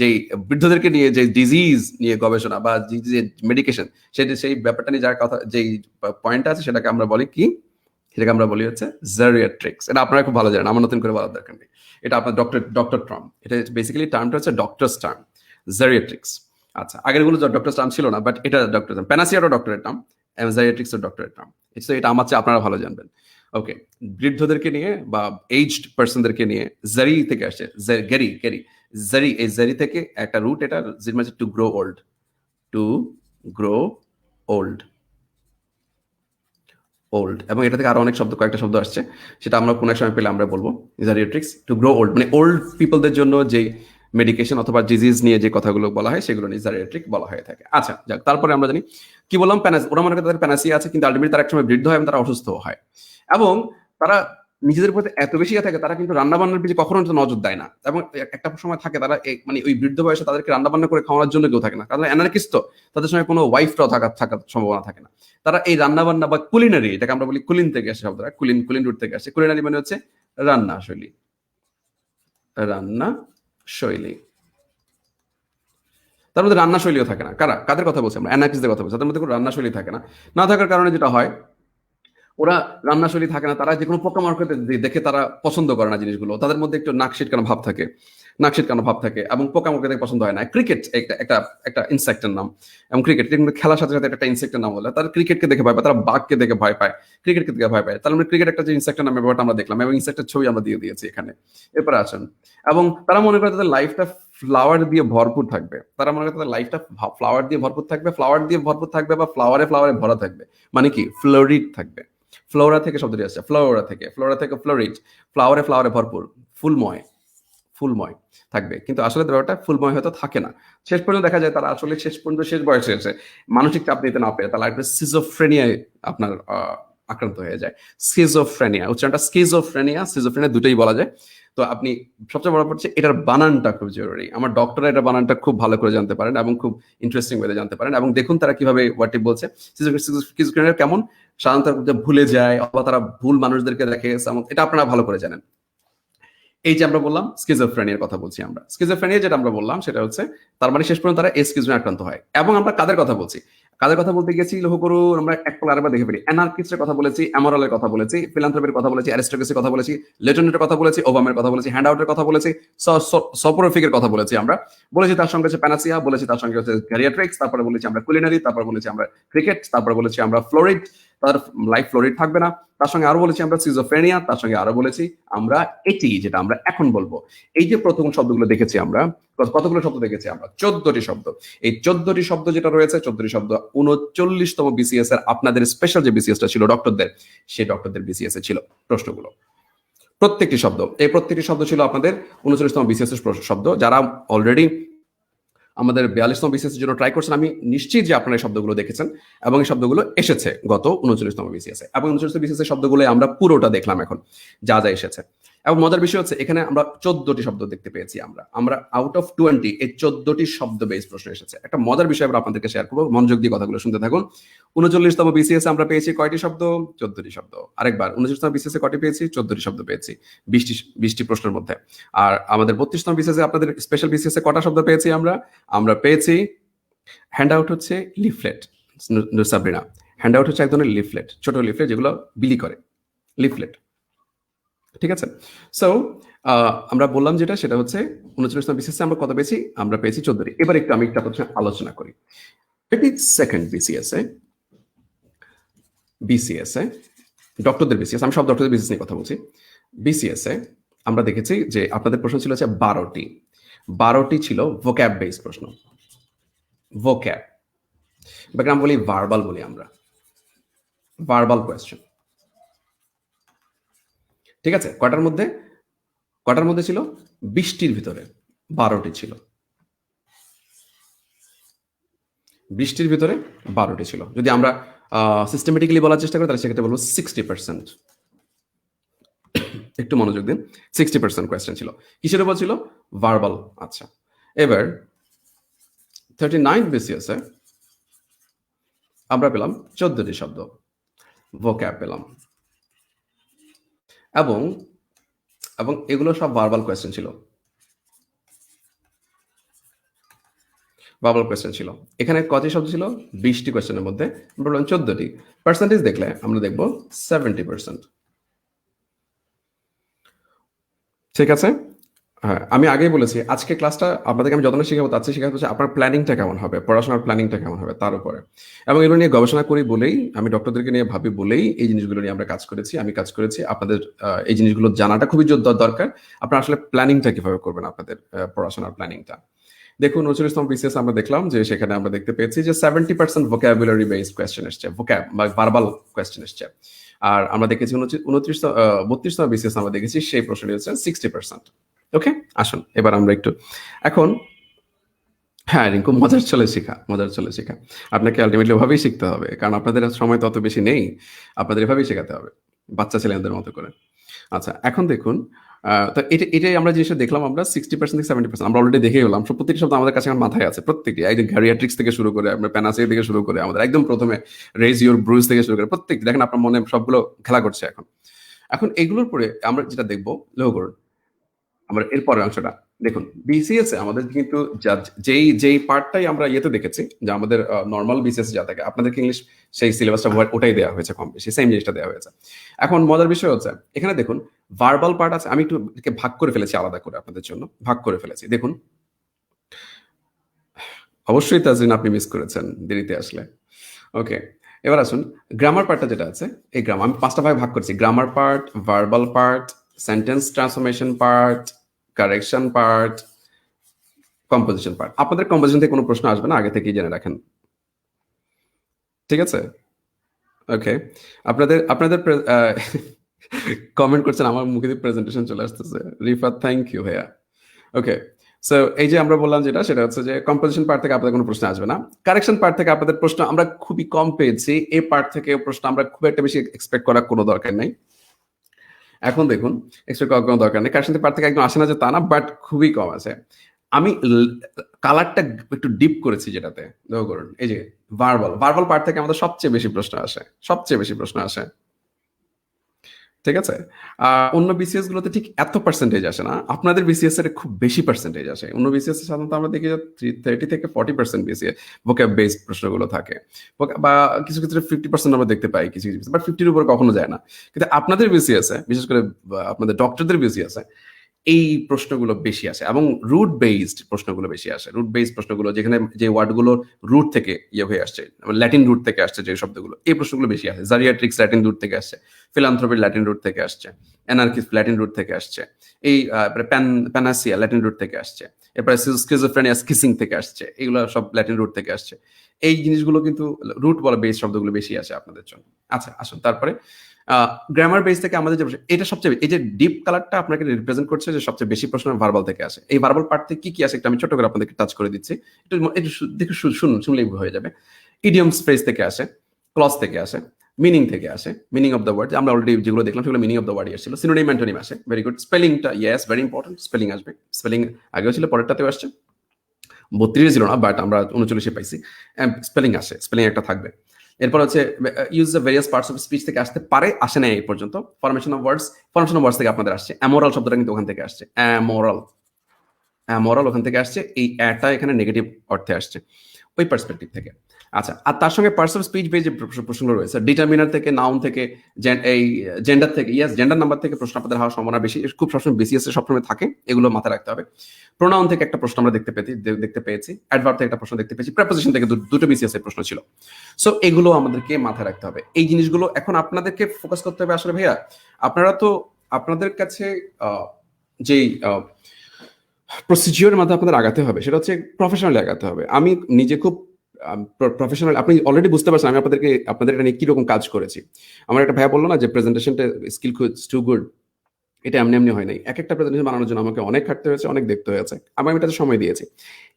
যেই বৃদ্ধদেরকে নিয়ে যে ডিজিজ নিয়ে গবেষণা বা যে মেডিকেশন, সেই ব্যাপারটা নিয়ে যার কথা, যেই পয়েন্টটা আছে সেটাকে আমরা বলি কি, সেটাকে আমরা বলি হচ্ছে জারিয়াট্রিক্স। এটা আপনারা খুব ভালো জানেন, আমার নতুন করে বলার দরকার নেই। এটা আপনার ডক্টর টার্ম, এটা বেসিক্যালি টার্মটা হচ্ছে ডক্টরস টার্ম, জারিয়াট্রিক্স। আচ্ছা, আগের গুলো ডক্টর টার্ম ছিল না, বাট এটা ডক্টর টার্ম। প্যানাসিয়ারও ডক্টরের টার্ম, জারিয়াট্রিক্সও ডক্টরের টার্ম। এটা আমার চেয়ে আপনারা ভালো জানবেন। ওকে, বৃদ্ধদেরকে নিয়ে বা এইজড পার্সনদেরকে নিয়ে, জারি থেকে আসছে, গেরি গেরি জারি, এই জারি থেকে একটা রুট, এটা জির মানে to grow old, to grow old, old. এবং এটা থেকে আরো অনেক শব্দ, কয়েকটা শব্দ আসছে, সেটা আমরা কোনো এক সময় পেলে আমরা বলবো। জারিয়াট্রিক্স, টু গ্রো ওল্ড, মানে ওল্ড পিপলদের জন্য যে মেডিকেশন অথবা ডিজিজ নিয়ে যে কথাগুলো বলা হয় সেগুলো নিয়ে জারিয়াট্রিক বলা হয়ে থাকে। আচ্ছা যাক, তারপরে আমরা জানি কি বললাম, ওরা মনে করে তাদের প্যানাসিয়া আছে, কিন্তু আলটিমেটলি তারা একসময় বৃদ্ধ হয় এবং তারা অসুস্থ হয়, এবং তারা নিজেদের প্রতি এত বেশি থাকে, তারা কিন্তু রান্না বান্নার পিছিয়ে কখনো নজর দেয় না। এবং একটা সময় থাকে তারা মানে ওই বৃদ্ধ বয়সে তাদেরকে রান্না বান্না করে খাওয়ানোর জন্য কেউ থাকে না, কারণ অ্যানার্কিস্ট তো, তাদের সঙ্গে কোনো ওয়াইফরাও থাকার সম্ভাবনা থাকে না। তারা এই রান্না বান্না বা কুলিনারি, এটাকে আমরা বলি কুলিন থেকে আসে শব্দটা, কুলিন রুট থেকে আসে। কুলিনারি মানে হচ্ছে রান্না শৈলী, রান্না শৈলী। তার মধ্যে রান্না শৈলীও থাকে না। কাদের কথা বলছি আমরা, অ্যানার্কিস্টদের কথা বলছি, তাদের মধ্যে কোনো রান্না শৈলী থাকে না। না থাকার কারণে যেটা হয়, ওরা রান্নাশৈলী থাকে না, তারা যে কোনো পোকামাকড় দেখে তারা পছন্দ করে না জিনিসগুলো, তাদের মধ্যে একটু নাকশিটকানো ভাব থাকে, এবং পোকামাকড় দেখে পছন্দ হয় না। ক্রিকেট একটা ইনসেক্টের নাম, এবং ক্রিকেট খেলার সাথে সাথে একটা ইনসেক্টের নাম বলে, তারা ক্রিকেটকে দেখে ভয় পায়, তারা বাঘকে দেখে ভয় পায়, ক্রিকেটকে দেখে ভয় পায়। তাহলে আমরা ক্রিকেট একটা যে ইনসেক্টের নামে ব্যাপারটা আমরা দেখলাম, এবং ইনসেক্টের ছবি আমরা দিয়ে দিয়েছি এখানে। এরপরে আসেন, এবং তারা মনে করে তাদের লাইফটা ফ্লাওয়ার দিয়ে ভরপুর থাকবে, তারা মনে করে তাদের লাইফটা ফ্লাওয়ার দিয়ে ভরপুর থাকবে, বা ফ্লাওয়ারে ভরা থাকবে, মানে কি ফ্লোরিড থাকবে। ফ্লোরা থেকে শব্দটি আসছে, ফ্লোরা থেকে ফ্লোরিড, ফ্লাওয়ারে ভরপুর, ফুলময় থাকবে। কিন্তু আসলে ব্যাপারটা ফুলময় হয়তো থাকে না। শেষ পর্যন্ত দেখা যায় তারা আসলে শেষ বয়সে এসে মানসিক চাপ নিতে না পেরে তারা একটা সিজোফ্রেনিয়ায় আপনার আক্রান্ত হয়ে যায়। স্কিজোফ্রেনিয়া, উচ্চারণটা স্কিজোফ্রেনিয়া, দুটোই বলা যায়। তো আপনি সবচেয়ে বড় পড়ছে, এটার বানানটা খুব জরুরি। আমার ডক্টররা এটা বানানটা খুব ভালো করে জানতে পারেন এবং খুব ইন্টারেস্টিং ওয়েতে জানতে পারেন। এবং দেখুন তারা কিভাবে ওয়ার্ডটি বলছে। স্কিজোফ্রেনিয়া কেমন, সাধারণত ভুলে যায় অথবা তারা ভুল মানুষদেরকে দেখে, এটা আপনারা ভালো করে জানেন। এই যে আমরা বললাম স্কিজোফ্রেনিয়ার কথা বলছি আমরা, স্কিজোফ্রেনিয়া যেটা আমরা বললাম সেটা হচ্ছে, তার মানে শেষ পর্যন্ত তারা স্কিজোফ্রেনিয়া আক্রান্ত হয়। এবং আমরা কাদের কথা বলছি, বলতে গেছি, লক্ষ্য করুন, আমরা এক পল আরেকবার দেখে ফেলি। অ্যানার্কিস্টের কথা বলেছি, অ্যামোরালের কথা বলেছি, ফিলান্থ্রপির কথা বলেছি, অ্যারিস্টোক্রেসির কথা বলেছি, লেটনের কথা বলেছি, ওবামের কথা বলেছি, হ্যান্ডআউটের কথা বলেছি, সপোরফিকের কথা বলেছি। আমরা বলেছি তার সঙ্গে হচ্ছে প্যানাসিয়া, বলেছি তার সঙ্গে হচ্ছে গ্যারিয়াট্রিক্স, তারপরে বলেছি আমরা কুলিনারি, তারপরে বলেছি আমরা ক্রিকেট, তারপরে বলেছি আমরা ফ্লোরিড, তার লাইফ ফ্লোরিড থাকবে না। তার সঙ্গে আরো বলেছি আমরা সিজোফ্রেনিয়া, তার সঙ্গে আরো বলেছি আমরা এটি, যেটা আমরা এখন বলবো। এই যে প্রথম শব্দগুলো দেখেছি আমরা, কতগুলো শব্দ দেখেছি আমরা, 14টি শব্দ। এই 14টি শব্দ যেটা রয়েছে, 14টি শব্দ 39তম বিসিএস এর, আপনাদের স্পেশাল যে বিসিএসটা ছিল ডক্টরদের, সেই ডক্টরদের বিসিএস এ ছিল প্রশ্নগুলো। প্রত্যেকটি শব্দ ছিল আপনাদের 39তম বিসিএস এর শব্দ। যারা অলরেডি আমাদের 42তম বিসিএস এর জন্য ট্রাই করছেন, আমি নিশ্চিত যে আপনারা এই শব্দগুলো দেখেছেন এবং এই শব্দগুলো এসেছে গত 39তম বিসিএস এ। এবং 39তম বিসিএস এর শব্দগুলো আমরা পুরোটা দেখলাম এখন, যা এসেছে। এবং মজার বিষয় হচ্ছে, এখানে আমরা 14টি শব্দ দেখতে পেয়েছি। আমরা আউট অফ 20 এই 14টি শব্দ বেস প্রশ্ন এসেছে। একটা মজার বিষয় আমরা আপনাদেরকে শেয়ার করবো, মনোযোগ দিয়ে কথাগুলো শুনতে থাকুন। 39তম বিসিএস আমরা পেয়েছি কয়টি শব্দ? 14টি শব্দ। আরেকবার, 39তম বিসিএস এ কয়টি পেয়েছি? 14টি শব্দ পেয়েছি 20টি প্রশ্নের মধ্যে। আর আমাদের 32তম বিসিএস এ, আপনাদের স্পেশাল বিসিএস এ কটা শব্দ পেয়েছি আমরা পেয়েছি, হ্যান্ডআউট হচ্ছে লিফলেট, সাবরিনা, হ্যান্ডআউট হচ্ছে এক ধরনের লিফলেট, ছোট লিফলেট যেগুলো বিলি করে, লিফলেট। ঠিক আছে? সো আমরা বললাম সেটা হচ্ছে 39তম বিসিএস আমরা কত পেয়েছি? আমরা পেয়েছি 14টি। এবার একটু আমি একটা আলোচনা করি। 32nd বিসিএস এ ডক্টরদের বিসিএস, আমি সব ডক্টরদের বিসিএস নিয়ে কথা বলছি। বিসিএস এ আমরা দেখেছি যে আপনাদের প্রশ্ন ছিল হচ্ছে 12টি ছিল ভোক্যাব বেস প্রশ্ন। ভোক্যাব, বাকি আমরা বলি ভার্বাল বলি আমরা। Verbal question. ঠিক আছে, কটার মধ্যে ছিল? 20টির ভিতরে 12টি ছিল। 20টির ভিতরে 12টি ছিল। যদি আমরা সিস্টেমেটিক্যালি বলার চেষ্টা করি তাহলে সেক্ষেত্রে বলবো 60%। একটু মনোযোগ দিন। 60% কোয়েশ্চেন ছিল কিসের উপর ছিল? ভার্বাল। আচ্ছা, এবার 39 বিসিএস এ আমরা পেলাম 14টি শব্দ, ভোক্যাব পেলাম, এবং এবং এগুলো সব ভার্বাল কোয়েশ্চেন ছিল। ভার্বাল কোয়েশ্চেন ছিল। এখানে কয়টি শব্দ ছিল? 20টি কোয়েশ্চেনের মধ্যে আমরা বললাম 14টি। পার্সেন্টেজ দেখলে আমরা দেখব 70%। ঠিক আছে? হ্যাঁ, আমি আগেই বলেছি আজকে ক্লাসটা আপনাদেরকে আমি যতটা শেখাবো তার চেয়ে শেখাতে হচ্ছে আপনার প্ল্যানিংটা কেমন হবে, পড়াশোনার প্ল্যানিংটা কেমন হবে তার উপরে। এবং এগুলো নিয়ে গবেষণা করি বলেই, আমি ডক্টরদেরকে নিয়ে ভাবি বলেই এই জিনিসগুলো নিয়ে আমরা কাজ করেছি, আমি কাজ করেছি। আপনাদের এই জিনিসগুলো জানাটা খুবই দরকার। আপনারা আসলে প্ল্যানিংটা কিভাবে করবেন, আপনাদের পড়াশোনার প্ল্যানিংটা। দেখুন 39তম বিসিএস আমরা দেখলাম যে সেখানে আমরা দেখতে পেয়েছি যে 70% ভোকাবুলারি বেসড কোয়েশ্চেন এসছে, ভোক্যাব বা ভার্বাল কোয়েশ্চেন এসছে। আর আমরা দেখেছি 32তম বিসিএস আমরা দেখেছি সেই প্রশ্নটি হচ্ছে 60%। ওকে, আসুন এবার আমরা একটু এখন, হ্যাঁ রিঙ্কু, মজার চলে শেখা। আপনাকে আলটিমেটলি ওভাবেই শিখতে হবে, কারণ আপনাদের সময় তত বেশি নেই। আপনাদের এভাবেই শেখাতে হবে, বাচ্চা ছেলেদের মতো করে। আচ্ছা, এখন দেখুন, তো এটাই আমরা জিনিসটা দেখলাম, আমরা 60% থেকে 70% আমরা অলরেডি দেখে গেলাম। প্রত্যেকটি শব্দ আমাদের কাছে এখন মাথায় আছে, প্রত্যেকটি, একদম গ্যারিয়াট্রিক্স থেকে শুরু করে আমরা প্যানাসিয়া থেকে শুরু করে আমাদের একদম প্রথমে রেজ ইউর ব্রুজ থেকে শুরু করে প্রত্যেকটি দেখেন আপনার মনে সবগুলো খেলা করছে এখন। এখন এগুলোর পরে আমরা যেটা দেখবো, লক্ষ্য করুন, আমরা এর পরের অংশটা দেখুন। বিসিএস এ আমাদের কিন্তু যেই পার্টটাই আমরা ইয়েতে দেখেছি যে আমাদের নর্মাল বিসিএস যা থাকে, আপনাদেরকে ইংলিশ সেই সিলেবাসটা ওটাই দেওয়া হয়েছে, কম বেশি সেম জিনিসটা দেওয়া হয়েছে। এখন মজার বিষয় হচ্ছে এখানে দেখুন ভার্বাল পার্ট আছে, আমি একটু এটাকে ভাগ করে ফেলেছি আলাদা করে, আপনাদের জন্য ভাগ করে ফেলেছি। দেখুন, অবশ্যই তাজরিন আপনি মিস করেছেন দেরিতে আসলে। ওকে, এবার আসুন গ্রামার পার্টটা যেটা আছে, এই গ্রামার আমি 5টা ভাগে ভাগ করেছি: grammar part, verbal part, sentence transformation part, correction part, composition part. আপনাদের কম্পোজিশন থেকে কোনো প্রশ্ন আসবে না, আগে থেকেই জেনে রাখেন। ঠিক আছে? ওকে, আপনাদের আপনাদের কমেন্ট করছেন, আমার মুখে দিয়ে প্রেজেন্টেশন চলে আসতেছে। রিফাত, থ্যাংক ইউ ভাইয়া। ওকে, সো এই যে আমরা বললাম যেটা, সেটা হচ্ছে যে কম্পোজিশন পার্ট থেকে আপনাদের কোনো প্রশ্ন আসবে না। কারেকশন পার্ট থেকে আপনাদের প্রশ্ন আমরা খুবই কম পেয়েছি। এই পার্ট থেকে প্রশ্ন আমরা খুব একটা বেশি এক্সপেক্ট করার কোনো দরকার নেই। এখন দেখুন, এক্সপেক্ট করার কোনো দরকার নেই। কারেকশন পার্ট থেকে একদম আসে না যে তা না, বাট খুবই কম আছে। আমি কালারটা একটু ডিপ করেছি যেটাতে, লক্ষ্য করুন, এই যে ভার্বাল পার্ট থেকে আমাদের সবচেয়ে বেশি প্রশ্ন আসে, সবচেয়ে বেশি প্রশ্ন আসে। ঠিক আছে? অন্য বিসিএস গুলোতে ঠিক এত পার্সেন্টেজ আসে না, আপনাদের বিসিএস এর খুব বেশি পার্সেন্টেজ আসে। অন্য বিসিএস এর সাধারণত আমরা দেখি যে 30 থেকে 40% বিসিএস ভোক্যাব বেসড প্রশ্নগুলো থাকে, বা কিছু ক্ষেত্রে 50% আমরা দেখতে পাই, কিছু কিছু, বাট 50-র উপর কখনো যায় না। কিন্তু আপনাদের বিসিএস এ, বিশেষ করে আপনাদের ডক্টরদের বিসিএস এ এই প্রশ্নগুলো বেশি আসে, এবং রুট বেসড প্রশ্নগুলো বেশি আসে। রুট বেসড প্রশ্নগুলো যেখানে যে ওয়ার্ডগুলো রুট থেকে ইয়ে হয়ে আসছে, ল্যাটিন রুট থেকে আসছে যে শব্দগুলো, এই প্রশ্নগুলো বেশি আসে। জারিয়াট্রিক্স ল্যাটিন রুট থেকে আসছে, ফিলান্থ্রপির ল্যাটিন রুট থেকে আসছে, অ্যানার্কিস্ট ল্যাটিন রুট থেকে আসছে, এই প্যানাসিয়া ল্যাটিন রুট থেকে আসছে, এরপরে স্কিজোফ্রেনিয়া স্কিসিং থেকে আসছে, এগুলো সব ল্যাটিন রুট থেকে আসছে। এই জিনিসগুলো কিন্তু রুট বলা বেস শব্দগুলো বেশি আসে আপনাদের জন্য। আচ্ছা, আসুন তারপরে গ্রামার বেস থেকে আমাদের যে এটা সবচেয়ে, এই যে ডিপ কালারটা আপনাকে রিপ্রেজেন্ট করছে যে সবচেয়ে বেশি প্রশ্ন ভার্বাল থেকে আসে। এই ভার্বাল পার্ট থেকে কি কি আসে একটু আমি ছোট করে আপনাদেরকে টাচ করে দিচ্ছি, একটু একটু দেখে শুনুন, শুনলেই হয়ে যাবে। ইডিয়মস ফ্রেজ থেকে আসে, ক্লজ থেকে আসে, মিনিং থেকে আসে, মিনিং অফ দ্য ওয়ার্ড আমরা অলরেডি যেগুলো দেখলাম সেগুলো মিনিং অফ দ্য ওয়ার্ড এসেছিল। সিনোনিম অ্যান্টোনিম আসে, ভেরি গুড। স্পেলিংটা ইয়েস, ভেরি ইম্পর্টেন্ট, স্পেলিং আসবে। স্পেলিং আগেও ছিল, পরেরটাতেও আসছে। 32 ছিল না, বাট আমরা 39 পাইছি। স্পেলিং আসে, স্পেলিং একটা থাকবে। এরপর হচ্ছে use the various parts of speech থেকে আসতে পারে, আসে না এই পর্যন্ত। ফরমেশন অফ ওয়ার্ডস থেকে আপনাদের আসছে। অ্যামোরাল শব্দটা কিন্তু ওখান থেকে আসছে, অ্যামোরাল ওখান থেকে আসছে। এই অ্যাটা এখানে নেগেটিভ অর্থে আসছে ওই পার্সপেক্টিভ থেকে। আচ্ছা, আর তার সঙ্গে পার্টস অফ স্পিচ বেজ যে প্রশ্নগুলো রয়েছে, ডিটারমিনার থেকে, নাউন থেকে, এই জেন্ডার থেকে, ইয়াস জেন্ডার নাম্বার থেকে প্রশ্ন আপনাদের হওয়ার সম্ভাবনা বেশি, খুব সবসময় বিসিএস সবসময় থাকে, এগুলো মাথায় রাখতে হবে। প্রোনাউন থেকে একটা প্রশ্ন আমরা দেখতে পেয়েছি, অ্যাডভার্ব থেকে একটা প্রশ্ন দেখতে পেয়েছি, প্রেপোজিশন থেকে দুটো বিসিএস এর প্রশ্ন ছিল। সো এগুলো আমাদেরকে মাথায় রাখতে হবে। এই জিনিসগুলো এখন আপনাদেরকে ফোকাস করতে হবে। আসলে ভাইয়া, আপনারা তো আপনাদের কাছে যেই প্রসিজিওরের মাধ্যমে আপনাদের আগাতে হবে সেটা হচ্ছে প্রফেশনালি আগাতে হবে। আমি নিজে খুব প্রফেশনাল, আপনি অলরেডি বুঝতে পারছেন আমি আপনাদের এটা নিয়ে কিরকম কাজ করেছি। আমার একটা ভাইয়া বললো না যে প্রেজেন্টেশনটা স্কিল টু গুড, এটা এমনি এমনি হয় নাই। এক একটা প্রেজেন্টেশন বানানোর জন্য আমাকে অনেক খাটতে হয়েছে, অনেক দেখতে হয়েছে, আমি এটাতে সময় দিয়েছি।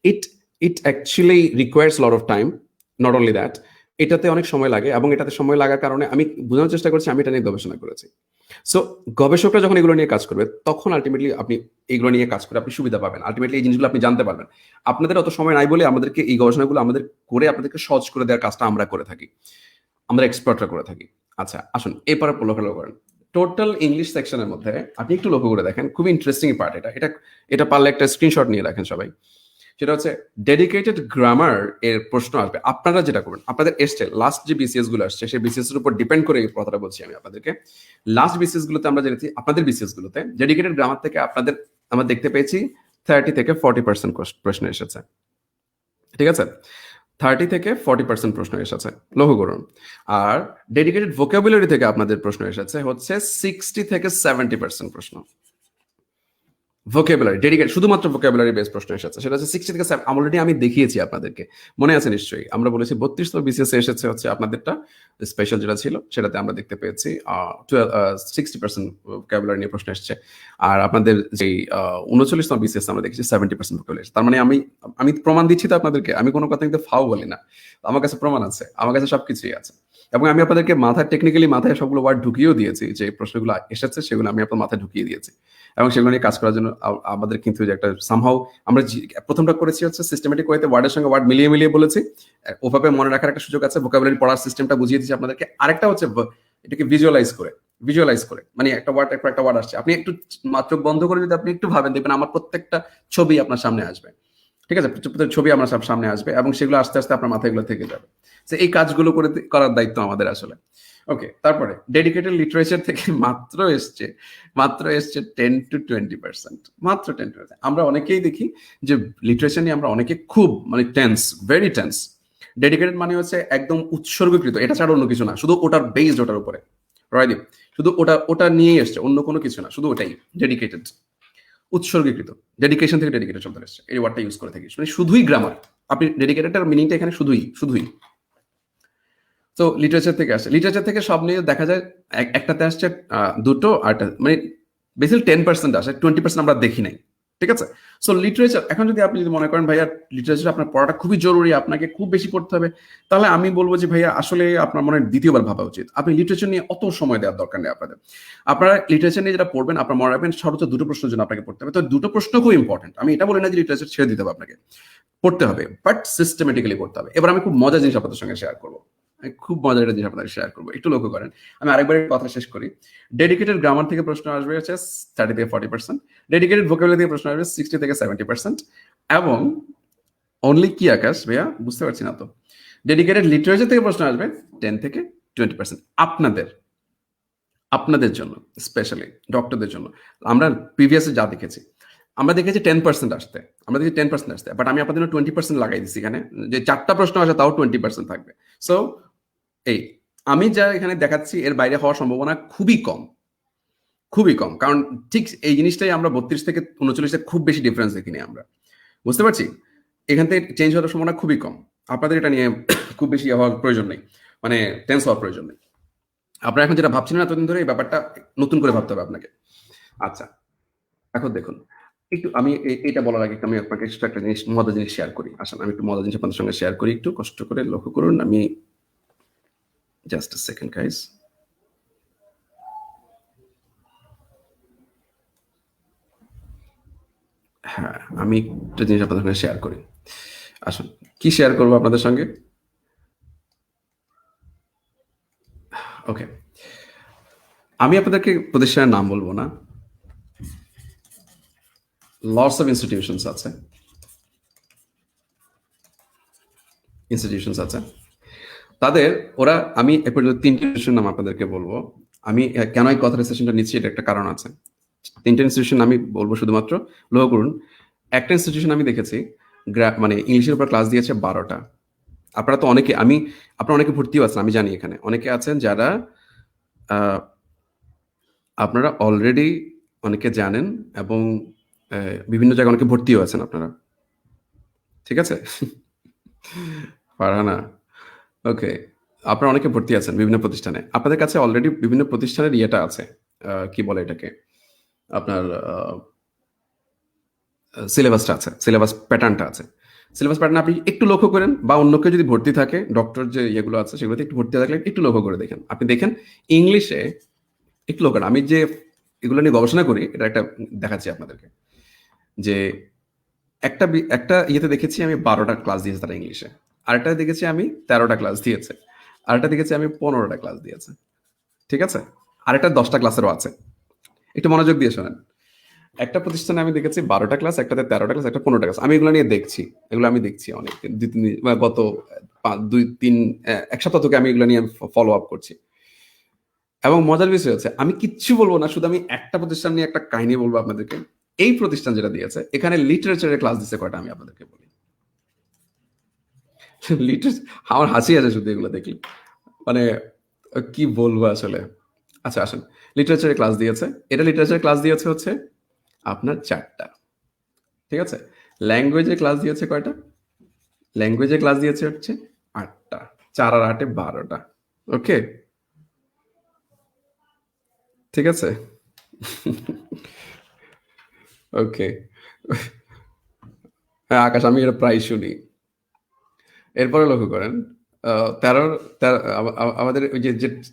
It it actually requires lot of time, not only that, এটাতে অনেক সময় লাগে, এবং এটাতে সময় লাগার কারণে আমি বোঝানোর চেষ্টা করছি আমি এটা নিয়ে গবেষণা করেছি। সো গবেষকরা যখন এগুলো নিয়ে কাজ করবে তখন আলটিমেটলি আপনি এগুলো নিয়ে কাজ করে আপনি সুবিধা পাবেন, আলটিমেটলি এই জিনিসগুলো আপনি জানতে পারবেন। আপনাদের অত সময় নাই বলে আমাদেরকে এই গবেষণাগুলো আমাদের করে আপনাদেরকে সহজ করে দেওয়ার কাজটা আমরা করে থাকি, আমরা এক্সপার্টরা করে থাকি। আচ্ছা আসুন এরপরে লক্ষ্য করেন টোটাল ইংলিশ সেকশনের মধ্যে আপনি একটু লক্ষ্য করে দেখেন, খুবই ইন্টারেস্টিং পার্ট এটা এটা এটা পারলে একটা স্ক্রিনশট নিয়ে রাখেন সবাই। সেটা হচ্ছে ডেডিকেটেড গ্রামার এর প্রশ্ন আসবে। আপনারা যেটা করবেন, আপনাদের এসছে লাস্ট যে বিসিএস গুলো আসছে সেই বিসিএস এর উপর ডিপেন্ড করে এই কথাটা বলছি আমি আপনাদেরকে। লাস্ট বিসিএস গুলোতে আমরা জেনেছি আপনাদের বিসিএস গুলোতে ডেডিকেটেড গ্রামার থেকে আপনাদের আমরা দেখতে পেয়েছি 30 থেকে 40% প্রশ্ন এসেছে, ঠিক আছে? 30 থেকে 40% প্রশ্ন এসেছে, লক্ষ্য করুন। আর ডেডিকেটেড ভোকাবুলারি থেকে আপনাদের প্রশ্ন এসেছে হচ্ছে 60 থেকে 70% প্রশ্ন। ভোকাবুলারি ডেডিকেট শুধুমাত্র ভোকাবুলারি বেস প্রশ্ন এসেছে, সেটা হচ্ছে 60 থেকে 70। অলরেডি আমি দেখিয়েছি আপনাদেরকে, মনে আছে নিশ্চয়ই। আমরা বলেছি 32তম বিসিএস এসেছে হচ্ছে আপনাদেরটা স্পেশাল যেটা ছিল সেটাতে আমরা দেখতে পেয়েছি 60% ভোকাবুলারি নিয়ে প্রশ্ন এসেছে। আর আপনাদের যেই 39তম বিসিএস আমরা দেখেছি 70% ভোকাবুলারি। তার মানে আমি প্রমাণ দিচ্ছি তো আপনাদেরকে, আমি কোনো কথা কিন্তু ফাও বলি না, আমার কাছে প্রমাণ আছে, আমার কাছে সবকিছুই আছে। এবং আমি আপনাদেরকে টেকনিক্যালি মাথায় সবগুলো ওয়ার্ড ঢুকিয়েও দিয়েছি, যে প্রশ্নগুলো এসেছে সেগুলো আমি আপনার মাথায় ঢুকিয়ে দিয়েছি, এবং সেগুলো নিয়ে কাজ করার জন্য আমাদের কিন্তু যে একটা সামহাউ আমরা প্রথমটা করেছি হচ্ছে সিস্টেমেটিক ওয়েতে ওয়ার্ডের সঙ্গে ওয়ার্ড মিলিয়ে মিলিয়ে বলেছি, ওভাবে মনে রাখার একটা সুযোগ আছে, ভোকাবুলারি পড়ার সিস্টেমটা বুঝিয়ে দিচ্ছি আপনাদেরকে। আরেকটা হচ্ছে এটাকে ভিজুয়ালাইজ করে মানে একটা ওয়ার্ড আসছে, আপনি একটু চোখ বন্ধ করে যদি আপনি একটু ভাবেন দেখবেন আমার প্রত্যেকটা ছবি আপনার সামনে আসবে, ঠিক আছে? ছবি আমার সামনে আসবে এবং সেগুলো আস্তে আস্তে আপনার মাথায় এগুলো থেকে যাবে। এই কাজগুলো করার দায়িত্ব আমাদের আসলে। ওকে, তারপরে ডেডিকেটেড লিটারেচার থেকে মাত্র এসছে 10-20%, মাত্র 10%। আমরা অনেকেই দেখি যে লিটারেচার নিয়ে আমরা অনেকে খুব মানে টেন্স, ভেরি টেন্স। ডেডিকেটেড মানে হচ্ছে একদম উৎসর্গকৃত, এটা ছাড়া অন্য কিছু না, শুধু ওটার বেসড ওটার উপরে, রাইট? শুধু ওটা নিয়েই এসছে, অন্য কোনো কিছু না, শুধু ওটাই ডেডিকেটেড, উৎসর্গীকৃত। ডেডিকেশন থেকে ডেডিকেটেড শব্দ এসছে, এই ওয়ার্ডটা ইউজ করে থাকিস, মানে শুধুই গ্রামার। আপনি ডেডিকেটেডটার মিনিংটা এখানে শুধুই। তো লিটারেচার থেকে আসছে, লিটারেচার থেকে সব নিয়ে দেখা যায় একটাতে আসছে দুটো, আরটা মানে বেসিক্যালি 10% আসে, 20% আমরা দেখি নাই, ঠিক আছে? সো লিটারেচার এখন যদি আপনি যদি মনে করেন ভাইয়া লিটারেচার আপনার পড়াটা খুবই জরুরি, আপনাকে খুব বেশি পড়তে হবে, তাহলে আমি বলবো যে ভাইয়া আসলে আপনার মনে হয় দ্বিতীয়বার ভাবা উচিত। আপনি লিটারেচার নিয়ে অত সময় দেওয়ার দরকার নেই আপনাদের। আপনারা লিটারেচার নিয়ে যেটা পড়বেন আপনার মনে রাখবেন সর্বোচ্চ দুটো প্রশ্নের জন্য আপনাকে পড়তে হবে। তো দুটো প্রশ্ন খুব ইম্পর্টেন্ট, আমি এটা বলি না যে লিটারেচার ছেড়ে দিতে হবে, আপনাকে পড়তে হবে, বাট সিস্টেমেটিক্যালি পড়তে হবে। এবার আমি খুব মজার জিনিস আপনাদের সঙ্গে শেয়ার করবো, খুব মজার একটা জিনিস আপনাদের শেয়ার করবো, একটু লক্ষ্য করেন। আমি আরেকবার কথা শেষ করি। ডেডিকেটেড গ্রামার থেকে প্রশ্ন আসবে হচ্ছে 30 থেকে 40%, ডেডিকেটেড ভোকাবুলারি থেকে প্রশ্ন আসবে 60 থেকে 70%, এবং অনলি কি আকাশ ভাইয়া বুঝতে পারছি না তো, ডেডিকেটেড লিটারেচার থেকে প্রশ্ন আসবে 10 থেকে 20%। আপনাদের জন্য স্পেশালি ডক্টরদের জন্য আমরা প্রিভিয়াসে যা দেখেছি, আমরা দেখেছি 10% আসতে, আমরা দেখেছি 10% আসতে, বাট আমি আপনাদের জন্য 20% লাগাই দিচ্ছি এখানে, যে 4টা প্রশ্ন আসে তাও 20% থাকবে। সো এই আমি যা এখানে দেখাচ্ছি এর বাইরে হওয়ার সম্ভাবনা খুবই কম, কারণ ঠিক এই জিনিসটাই আমরা 32 থেকে 39 খুব বেশি ডিফারেন্স দেখিনি আমরা, বুঝতে পারছি। এখান থেকে চেঞ্জ হওয়ার সম্ভাবনা খুবই কম, আপনাদের এটা নিয়ে খুব বেশি হওয়ার প্রয়োজন নেই, মানে টেন্স হওয়ার প্রয়োজন নেই। আপনারা এখন যেটা ভাবছিলেন এতদিন ধরে এই ব্যাপারটা নতুন করে ভাবতে হবে আপনাকে। আচ্ছা এখন দেখুন, একটু আমি এটা বলার আগে আমি আপনাকে একটা জিনিস, মজার জিনিস শেয়ার করি। আসলে আমি একটু মজার জিনিস আপনাদের সঙ্গে শেয়ার করি, একটু কষ্ট করে লক্ষ্য করুন। আমি জাস্ট আ সেকেন্ড গাইস। হ্যাঁ, আমি একটা জিনিস আপনাদের সঙ্গে শেয়ার করি। আসুন কি শেয়ার করবো আপনাদের সঙ্গে। ওকে, আমি আপনাদেরকে প্রতিষ্ঠানের নাম বলবো না, লটস অফ ইনস্টিটিউশনস আছে, তাদের ওরা আমি এ পর্যন্ত 3টি ইনস্টিটিউশন নাম আপনাদেরকে বলবো। আমি কেন এই কথার সেশনটা নিচ্ছি এটা একটা কারণ আছে। 3টা ইনস্টিটিউশন আমি বলবো শুধুমাত্র, লক্ষ্য করুন। একটা ইনস্টিটিউশন আমি দেখেছি মানে ইংলিশের উপর ক্লাস দিয়েছে 12টা। আপনারা তো আপনারা অনেকে ভর্তিও আছেন, আমি জানি এখানে অনেকে আছেন যারা আপনারা অলরেডি অনেকে জানেন, এবং বিভিন্ন জায়গায় অনেকে ভর্তিও আছেন আপনারা, ঠিক আছে? ফারহানা, ওকে। আপনারা অনেকে ভর্তি আছেন বিভিন্ন প্রতিষ্ঠানে। আপনাদের কাছে অলরেডি বিভিন্ন প্রতিষ্ঠানের ইয়েটা আছে। কি বলে এটাকে? আপনার সিলেবাসটা আছে, সিলেবাস প্যাটার্নটা আছে। সিলেবাস প্যাটার্ন আপনি একটু লক্ষ্য করেন, বা অন্য কেউ যদি ভর্তি থাকে, ডক্টর যে ইয়েগুলো আছে সেগুলোতে একটু ভর্তি থাকলে একটু লক্ষ্য করে দেখেন। আপনি দেখেন ইংলিশে একটু লক্ষ্য করেন। আমি যে এগুলো নিয়ে গবেষণা করি এটা একটা দেখাচ্ছি আপনাদেরকে, যে একটা ইয়েতে দেখেছি আমি 12টা ক্লাস দিয়েছে তারা ইংলিশে, আরেকটা দেখেছি আমি 13টা ক্লাস দিয়েছে, আরেকটা দেখেছি আমি 15টা ক্লাস দিয়েছে। ঠিক আছে, আরেকটা 10টা ক্লাসেরও আছে। একটু মনোযোগ দিয়ে শোনেন। একটা প্রতিষ্ঠানে আমি দেখেছি 12টা ক্লাস, একটাতে 13টা ক্লাস, একটা 15টা ক্লাস। আমি এগুলো নিয়ে দেখছি, এগুলো আমি দেখছি অনেক দিন, 2-3 দিন, গত 2-3 এক সপ্তাহ থেকে আমি এগুলো নিয়ে ফলো আপ করছি। এবং মজার বিষয় হচ্ছে, আমি কিচ্ছু বলবো না, শুধু আমি একটা প্রতিষ্ঠান নিয়ে একটা কাহিনী বলবো আপনাদেরকে। এই প্রতিষ্ঠান যেটা দিয়েছে, এখানে লিটারেচারের ক্লাস দিচ্ছে কয়টা আমি আপনাদেরকে বলি। লিটারেচার, আমার হাসি আসে শুধু এগুলো দেখলে। মানে কি বলবো আসলে। আচ্ছা আসেন, লিটারেচারের ক্লাস দিয়েছে, এটা লিটারেচারের ক্লাস দিয়েছে হচ্ছে আপনার 4টা। ঠিক আছে, ল্যাঙ্গুয়েজের ক্লাস দিয়েছে কয়টা? ল্যাঙ্গুয়েজের ক্লাস দিয়েছে হচ্ছে 8টা। 4 আর 8-এ 12টা। ওকে, ঠিক আছে। ওকে। হ্যাঁ আকাশ, আমি এটা প্রায় শুনি। এরপরে লক্ষ্য করেন, তেরোর আমাদের ওই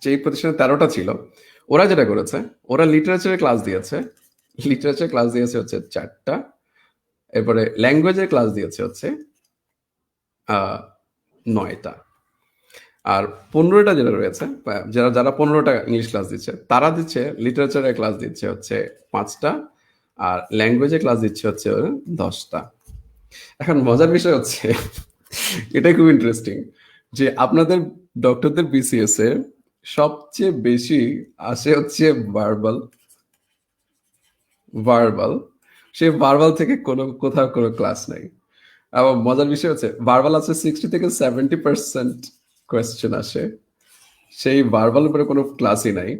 যেই প্রতিষ্ঠানে 13টা ছিল, ওরা যেটা করেছে, ওরা লিটারেচারের ক্লাস দিয়েছে। লিটারেচার ক্লাস দিয়েছে হচ্ছে 4টা। এরপরে ল্যাঙ্গুয়েজের ক্লাস দিয়েছে হচ্ছে 9টা। আর 15টা যেটা রয়েছে, যারা যারা 15টা ইংলিশ ক্লাস দিচ্ছে, তারা দিচ্ছে লিটারেচারের ক্লাস দিচ্ছে হচ্ছে 5টা, আর ল্যাঙ্গুয়েজের ক্লাস দিচ্ছে হচ্ছে 10টা। এখন মজার বিষয় হচ্ছে, এটাই খুব ইন্টারেস্টিং, যে আপনাদের ডক্টরদের বিসিএস এ সবচেয়ে বেশি আসে হচ্ছে ভার্বাল। ভার্বাল, সেই ভার্বাল থেকে কোথাও কোনো ক্লাস নাই। এবং মজার বিষয় হচ্ছে, ভার্বাল আছে 60 থেকে 70% কোয়েশ্চেন আসে, সেই ভার্বাল উপরে কোনো ক্লাসই নাই।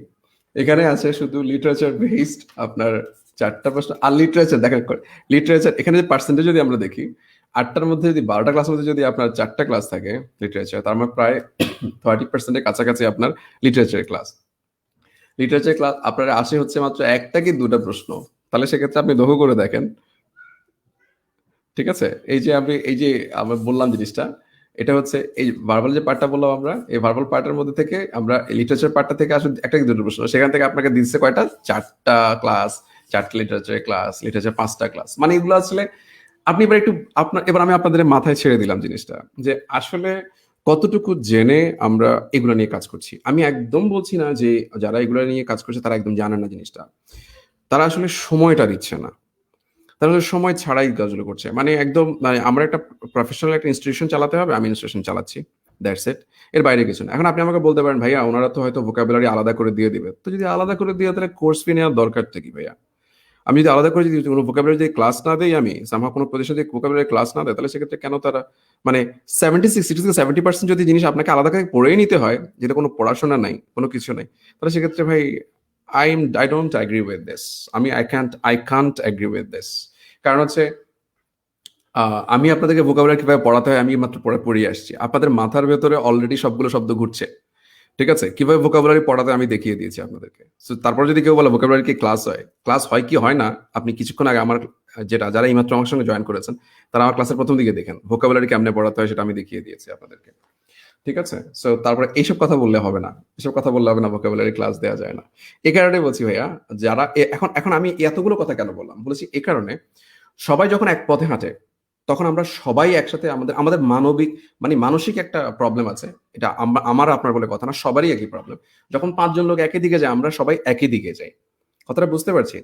এখানে আছে শুধু লিটারেচার বেসড আপনার 4টা প্রশ্ন। আর লিটারেচার দেখেন, লিটারেচার এখানে যে পার্সেন্টেজ যদি আমরা দেখি, 8টার মধ্যে যদি 12টা ক্লাসের মধ্যে যদি আপনার 4টা ক্লাস থাকে লিটারেচার, তার মানে প্রায় 30%-এর কাছাকাছি আপনার লিটারেচারের ক্লাস। লিটারেচার ক্লাস আপনার আসে হচ্ছে মাত্র 1টা কি 2টা প্রশ্ন। তাহলে সেক্ষেত্রে আপনি লক্ষ্য করে দেখেন, ঠিক আছে, এই যে আমরা বললাম জিনিসটা, এটা হচ্ছে এই ভার্বাল যে পার্টটা বললাম আমরা, এই ভার্বাল পার্টের মধ্যে থেকে আমরা লিটারেচার পার্টটা থেকে আসলে একটা কি দুটো প্রশ্ন, সেখান থেকে আপনাকে দিচ্ছে কয়টা? 4টা ক্লাস। 4টা লিটারেচার ক্লাস, লিটারেচার 5টা ক্লাস। মানে এগুলো আসলে আপনি এবার একটু এবার আমি আপনাদের মাথায় ছেড়ে দিলাম জিনিসটা, যে আসলে কতটুকু জেনে আমরা এগুলো নিয়ে কাজ করছি। আমি একদম বলছি না যে যারা এগুলো নিয়ে কাজ করছে তারা একদম জানে না জিনিসটা, তারা আসলে সময়টা দিচ্ছে না, তারা আসলে সময় ছাড়াই কাজগুলো করছে। মানে একদম, মানে আমরা একটা প্রফেশনাল একটা ইনস্টিটিউশন চালাতে হবে, আমি ইনস্টিটিউশন চালাচ্ছি, দ্যাটস ইট। এর বাইরে কিছু না। এখন আপনি আমাকে বলতে পারেন, ভাইয়া ওনারা তো হয়তো ভোকাবুলারি আলাদা করে দিয়ে দিবে। তো যদি আলাদা করে দিয়ে, তাহলে কোর্স ফি নেওয়ার দরকারটা কি ভাইয়া? আমি যদি আলাদা করে যদি কোনো ভোকাবুলারি যদি ক্লাস না দেই, আমি সামহাও কোনো প্রতিষ্ঠান যদি ভোকাবুলারি ক্লাস না দেয়, তাহলে সেক্ষেত্রে কেন তারা, মানে 60-70% যদি জিনিস আপনাকে আলাদা করে পড়েই নিতে হয়, যেটা কোনো পড়াশোনা নাই, কোনো কিছু নাই, তাহলে সেক্ষেত্রে ভাই I don't agree with this. I can't agree with this. কারণ হচ্ছে, আমি আপনাদেরকে ভোকাবুলারি কিভাবে পড়াতে হয় আমি মাত্র পড়িয়ে আসছি। আপনাদের মাথার ভেতরে অলরেডি সবগুলো শব্দ ঘুরছে। ঠিক আছে, কিভাবে ভোকাবুলারি পড়াতে আমি দেখিয়ে দিয়েছি আপনাদেরকে। So, তারপর যদি কেউ বলে ভোকাবুলারি কি ক্লাস হয়, ক্লাস হয় কি হয় না, আপনি কিছুক্ষণ আগে আমার যারা এইমাত্র আমার সঙ্গে জয়েন করেছেন, তারা আমার ক্লাসের প্রথম দিকে দেখেন ভোকাবুলারি কেমনে পড়াতে হয়, সেটা আমি দেখিয়ে দিয়েছি আপনাদেরকে। ঠিক আছে, সো তারপরে এইসব কথা বললে হবে না, এসব কথা বললে হবে না, ভোকাবুলারি ক্লাস দেওয়া যায় না। এই কারণে বলছি ভাইয়া, যারা এখন এখন আমি এতগুলো কথা কেন বললাম, বলেছি এই কারণে, সবাই যখন এক পথে হাঁটে, তখন আমরা সবাই একসাথে আমাদের আমাদের মানবিক, মানে মানসিক একটা প্রবলেম আছে। এটা আমার আপনার বলে কথা না, সবারই একই প্রবলেম। যখন 5জন লোক একই দিকে যায়, আমরা সবাই একই দিকে যাই। কথাটা বুঝতে পারছি?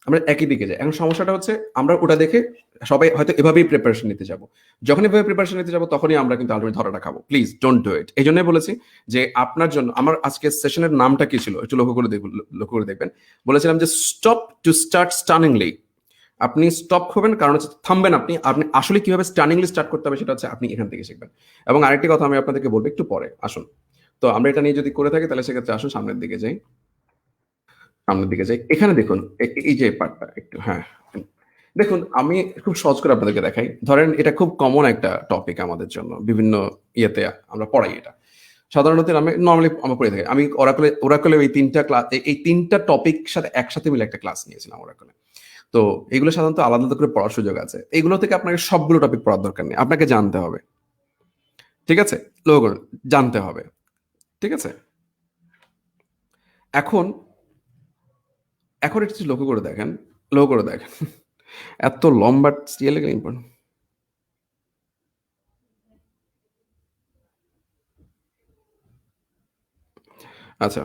আমরা একই দিকে যাই। এখন সমস্যাটা হচ্ছে, আমরা ওটা দেখে সবাই হয়তো এভাবেই প্রিপারেশন নিতে যাব। যখন এভাবে প্রিপারেশন নিতে যাব, তখনই আমরা কিন্তু আলটিমেট ধরাটা খাবো। Please don't do it. এই জন্যই বলেছি যে আপনার জন্য আমার আজকে সেশনের নামটা কি ছিল একটু লক্ষ্য করে দেখবেন। বলেছিলাম যে স্টপ টু স্টার্ট স্টানিংলি। আপনি স্টপ হবেন, কারণ হচ্ছে থামবেন। আপনি আপনি আসলে কিভাবে স্টানিংলি স্টার্ট করতে হবে, সেটা হচ্ছে আপনি এখান থেকে শিখবেন। এবং আরেকটি কথা আমি আপনাদেরকে বলবো একটু পরে, আসুন। তো আমরা এটা নিয়ে যদি করে থাকি, তাহলে সেক্ষেত্রে আসুন সামনের দিকে যাই। সামনের দিকে যাই, এখানে দেখুন, এই যে পার্টটা একটু, হ্যাঁ, দেখুন, আমি খুব সহজ করে আপনাদেরকে দেখাই। ধরেন এটা খুব কমন একটা টপিক আমাদের জন্য। বিভিন্ন ইয়েতে আমরা পড়াই এটা। সাধারণত আমি নরমালি আমরা পড়ে থাকি। আমি ওরাকলে এই ৩ টা এই ৩ টা টপিক সাথে একসাথে মিলে একটা ক্লাস নিয়েছিলাম ওরাকলে। তো এগুলো সাধারণত আলাদা, আলাদা করে পড়ার সুযোগ আছে। এগুলো থেকে আপনাকে সবগুলো টপিক পড়ার দরকার নেই। আপনাকে জানতে হবে। ঠিক আছে? লক্ষ্য করুন, জানতে হবে। ঠিক আছে? এখন, এখন একটু লক্ষ্য করে দেখেন, লক্ষ্য করে দেখেন। এত লম্বা ইয়ে লেখা ইম্পোর্টেন্ট। আচ্ছা,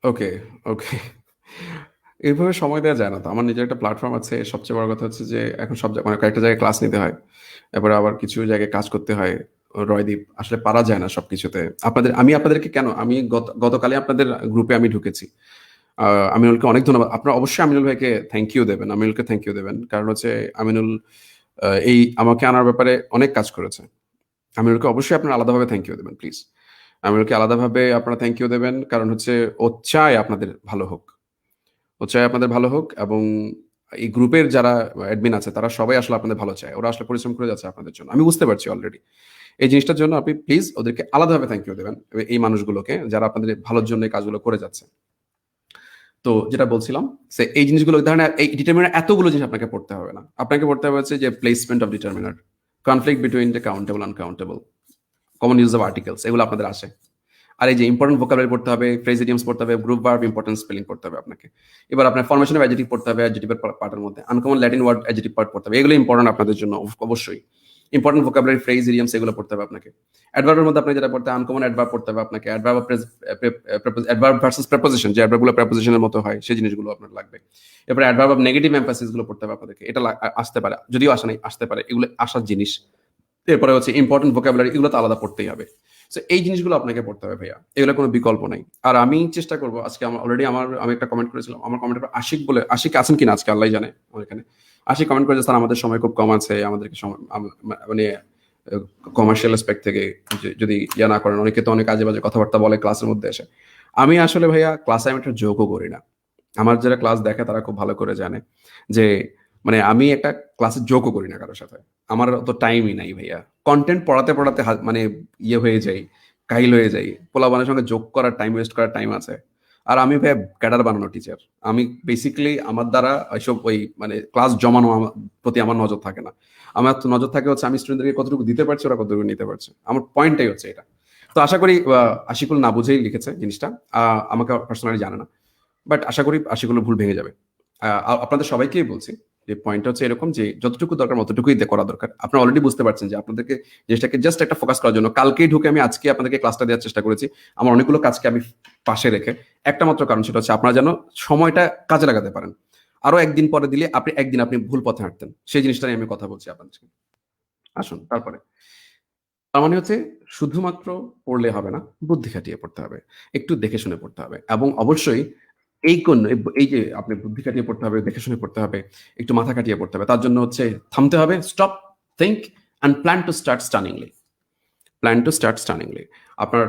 ওকে, ওকে। এভাবে সময় দেওয়া যায় না তো। আমার নিজের একটা প্ল্যাটফর্ম আছে। সবচেয়ে বড় কথা হচ্ছে যে এখন সব মানে কয়েকটা জায়গায় ক্লাস নিতে হয়। এরপরে আবার কিছু জায়গায় কাজ করতে হয়। রয়দীপ আসলে পারা যায় না সবকিছুতে। আমি আপনাদেরকে কেন আমি গতকালই আপনাদের গ্রুপে আমি ঢুকেছি। আ আমিনুলকে অনেক ধন্যবাদ। আপনারা অবশ্যই আমিনুল ভাইকে থ্যাংক ইউ দেবেন। আমিনুলকে থ্যাংক ইউ দেবেন। কারণ হচ্ছে আমিনুল এই আমাকে আনার ব্যাপারে অনেক কাজ করেছে। আমিনুলকে অবশ্যই আপনারা আলাদাভাবে থ্যাংক ইউ দেবেন প্লিজ। আমিনুলকে আলাদাভাবে আপনারা থ্যাংক ইউ দেবেন। কারণ হচ্ছে ও চায় আপনাদের ভালো হোক। ও চায় আপনাদের ভালো হোক এবং এই গ্রুপের যারা অ্যাডমিন আছে তারা সবাই আসলে আপনাদের ভালো চায়। ওরা আসলে পরিশ্রম করে যাচ্ছে আপনাদের জন্য। আমি বুঝতে পারছি অলরেডি। এই জিনিসটার জন্য আপনি প্লিজ ওদেরকে আলাদাভাবে থ্যাংক ইউ দেবেন। এই মানুষগুলোকে যারা আপনাদের ভালোর জন্য এই কাজগুলো করে যাচ্ছে। তো যেটা বলছিলাম এই জিনিসগুলো ধরেন এই ডিটারমিনার এতগুলো জিনিস আপনাকে পড়তে হবে না। আপনাকে পড়তে হবে হচ্ছে যে placement of determiner, conflict between the countable uncountable, common use of articles এগুলো আপনাদের আসে। আর এই যে ইম্পর্টেন্ট ভোকাবুলারি পড়তে হবে, ফ্রেজ ইডিয়মস পড়তে হবে, গ্রুপ ভার্ব ইম্পর্টেন্ট স্পেলিং পড়তে হবে আপনাকে। এবার আপনার ফরমেশন অফ অ্যাডজেক্টিভ পড়তে হবে, অ্যাডজেক্টিভের পার্টের মধ্যে uncommon Latin word adjective part পড়তে হবে। এগুলো ইম্পর্টেন্ট আপনাদের জন্য অবশ্যই। ইম্পর্টেন্ট ভোকাবুলারি, ফ্রেজ ইডিয়মস এগুলো পড়তে হবে আপনাকে। অ্যাডভার্বের মধ্যে আপনাকে যেটা পড়তে হবে আনকমন অ্যাডভার্ব পড়তে হবে আপনাকে। অ্যাডভার্ব ভার্সেস প্রেপোজিশন, যে অ্যাডভার্বগুলো প্রেপোজিশনের মতো হয় সেই জিনিসগুলো আপনার লাগবে। এরপরে অ্যাডভার্ব অফ নেগেটিভ এমফাসিস গুলো পড়তে হবে আপনাদেরকে। এটা আসতে পারে, যদিও আসা নাই, আসতে পারে, এগুলো আসার জিনিস। এরপরে হচ্ছে ইম্পর্টেন্ট ভোকাবুলারি, এগুলো তো আলাদা পড়তেই হবে। সো এই জিনিসগুলো আপনাকে পড়তে হবে ভাইয়া। এগুলো কোনো বিকল্প নাই। আর আমি চেষ্টা করব আজকে অলরেডি আমি একটা কমেন্ট করেছিলাম। আমার কমেন্টের পর আশিক বলে, আশিক আছেন কিনা আজকে আল্লাহই জানে আমার এখানে। আশিক কমেন্ট করেছে স্যার আমাদের সময় খুব কম আছে, আমাদেরকে সময় মানে কমার্শিয়াল অ্যাসপেক্ট থেকে যদি ইয়া না করেন, অনেকে তো অনেক আজে বাজে কথাবার্তা বলে ক্লাসের মধ্যে এসে। আমি আসলে ভাইয়া ক্লাসে আমি একটা জোকও করি না। আমার যারা ক্লাস দেখে তারা খুব ভালো করে জানে যে মানে আমি একটা ক্লাসে জোকও করি না কারোর সাথে। আমার অত টাইমই নাই ভাইয়া। কনটেন্ট পড়াতে, পড়াতে মানে ইয়ে হয়ে যাই, কাহিল হয়ে যাই। পোলাপানের সঙ্গে জোক করার টাইম ওয়েস্ট করার টাইম আছে। আর আমি ভাইয়া ক্যাডার বানানো টিচার। আমি বেসিক্যালি আমার দ্বারা এসব ওই মানে ক্লাস জমানো প্রতি আমার নজর থাকে না। আমার তো নজর থাকে হচ্ছে আমি স্টুডেন্টদেরকে কতটুকু দিতে পারছি, ওরা কতটুকু নিতে পারছে। আমার পয়েন্টটাই হচ্ছে এটা। তো আশা করি আশিকুল না বুঝেই লিখেছে জিনিসটা। আমাকে পার্সোনালি জানে না। বাট আশা করি আশিগুলো ভুল ভেঙে যাবে। আপনাদের সবাইকেই বলছি যে পয়েন্টটা হচ্ছে এরকম যে যতটুকু দরকার ততটুকুই করা দরকার। আপনারা অলরেডি বুঝতে পারছেন যে আপনাদেরকে জিনিসটাকে জাস্ট একটা ফোকাস করার জন্য কালকেই ঢুকে আমি আজকে আপনাদেরকে ক্লাসটা দেওয়ার চেষ্টা করেছি। আমার অনেকগুলো কাজকে আমি পাশে রেখে একটা মাত্র কারণ সেটা হচ্ছে আপনারা যেন সময়টা কাজে লাগাতে পারেন। আরো একদিন পরে দিলে একদিন আপনি ভুল পথে হাঁটতেন। সেই জিনিসটা নিয়ে আমি কথা বলছি আপনাদের সাথে। আসুন তারপরে। তার মানে হচ্ছে শুধুমাত্র পড়লে হবে না, বুদ্ধি খাটিয়ে পড়তে হবে। একটু দেখে শুনে পড়তে হবে এবং অবশ্যই এই যে আপনি বুদ্ধি খাটিয়ে পড়তে হবে, দেখে শুনে পড়তে হবে, একটু মাথা খাটিয়ে পড়তে হবে। তার জন্য হচ্ছে থামতে হবে, stop, think and plan to start stunningly. Plan to start stunningly. আপনার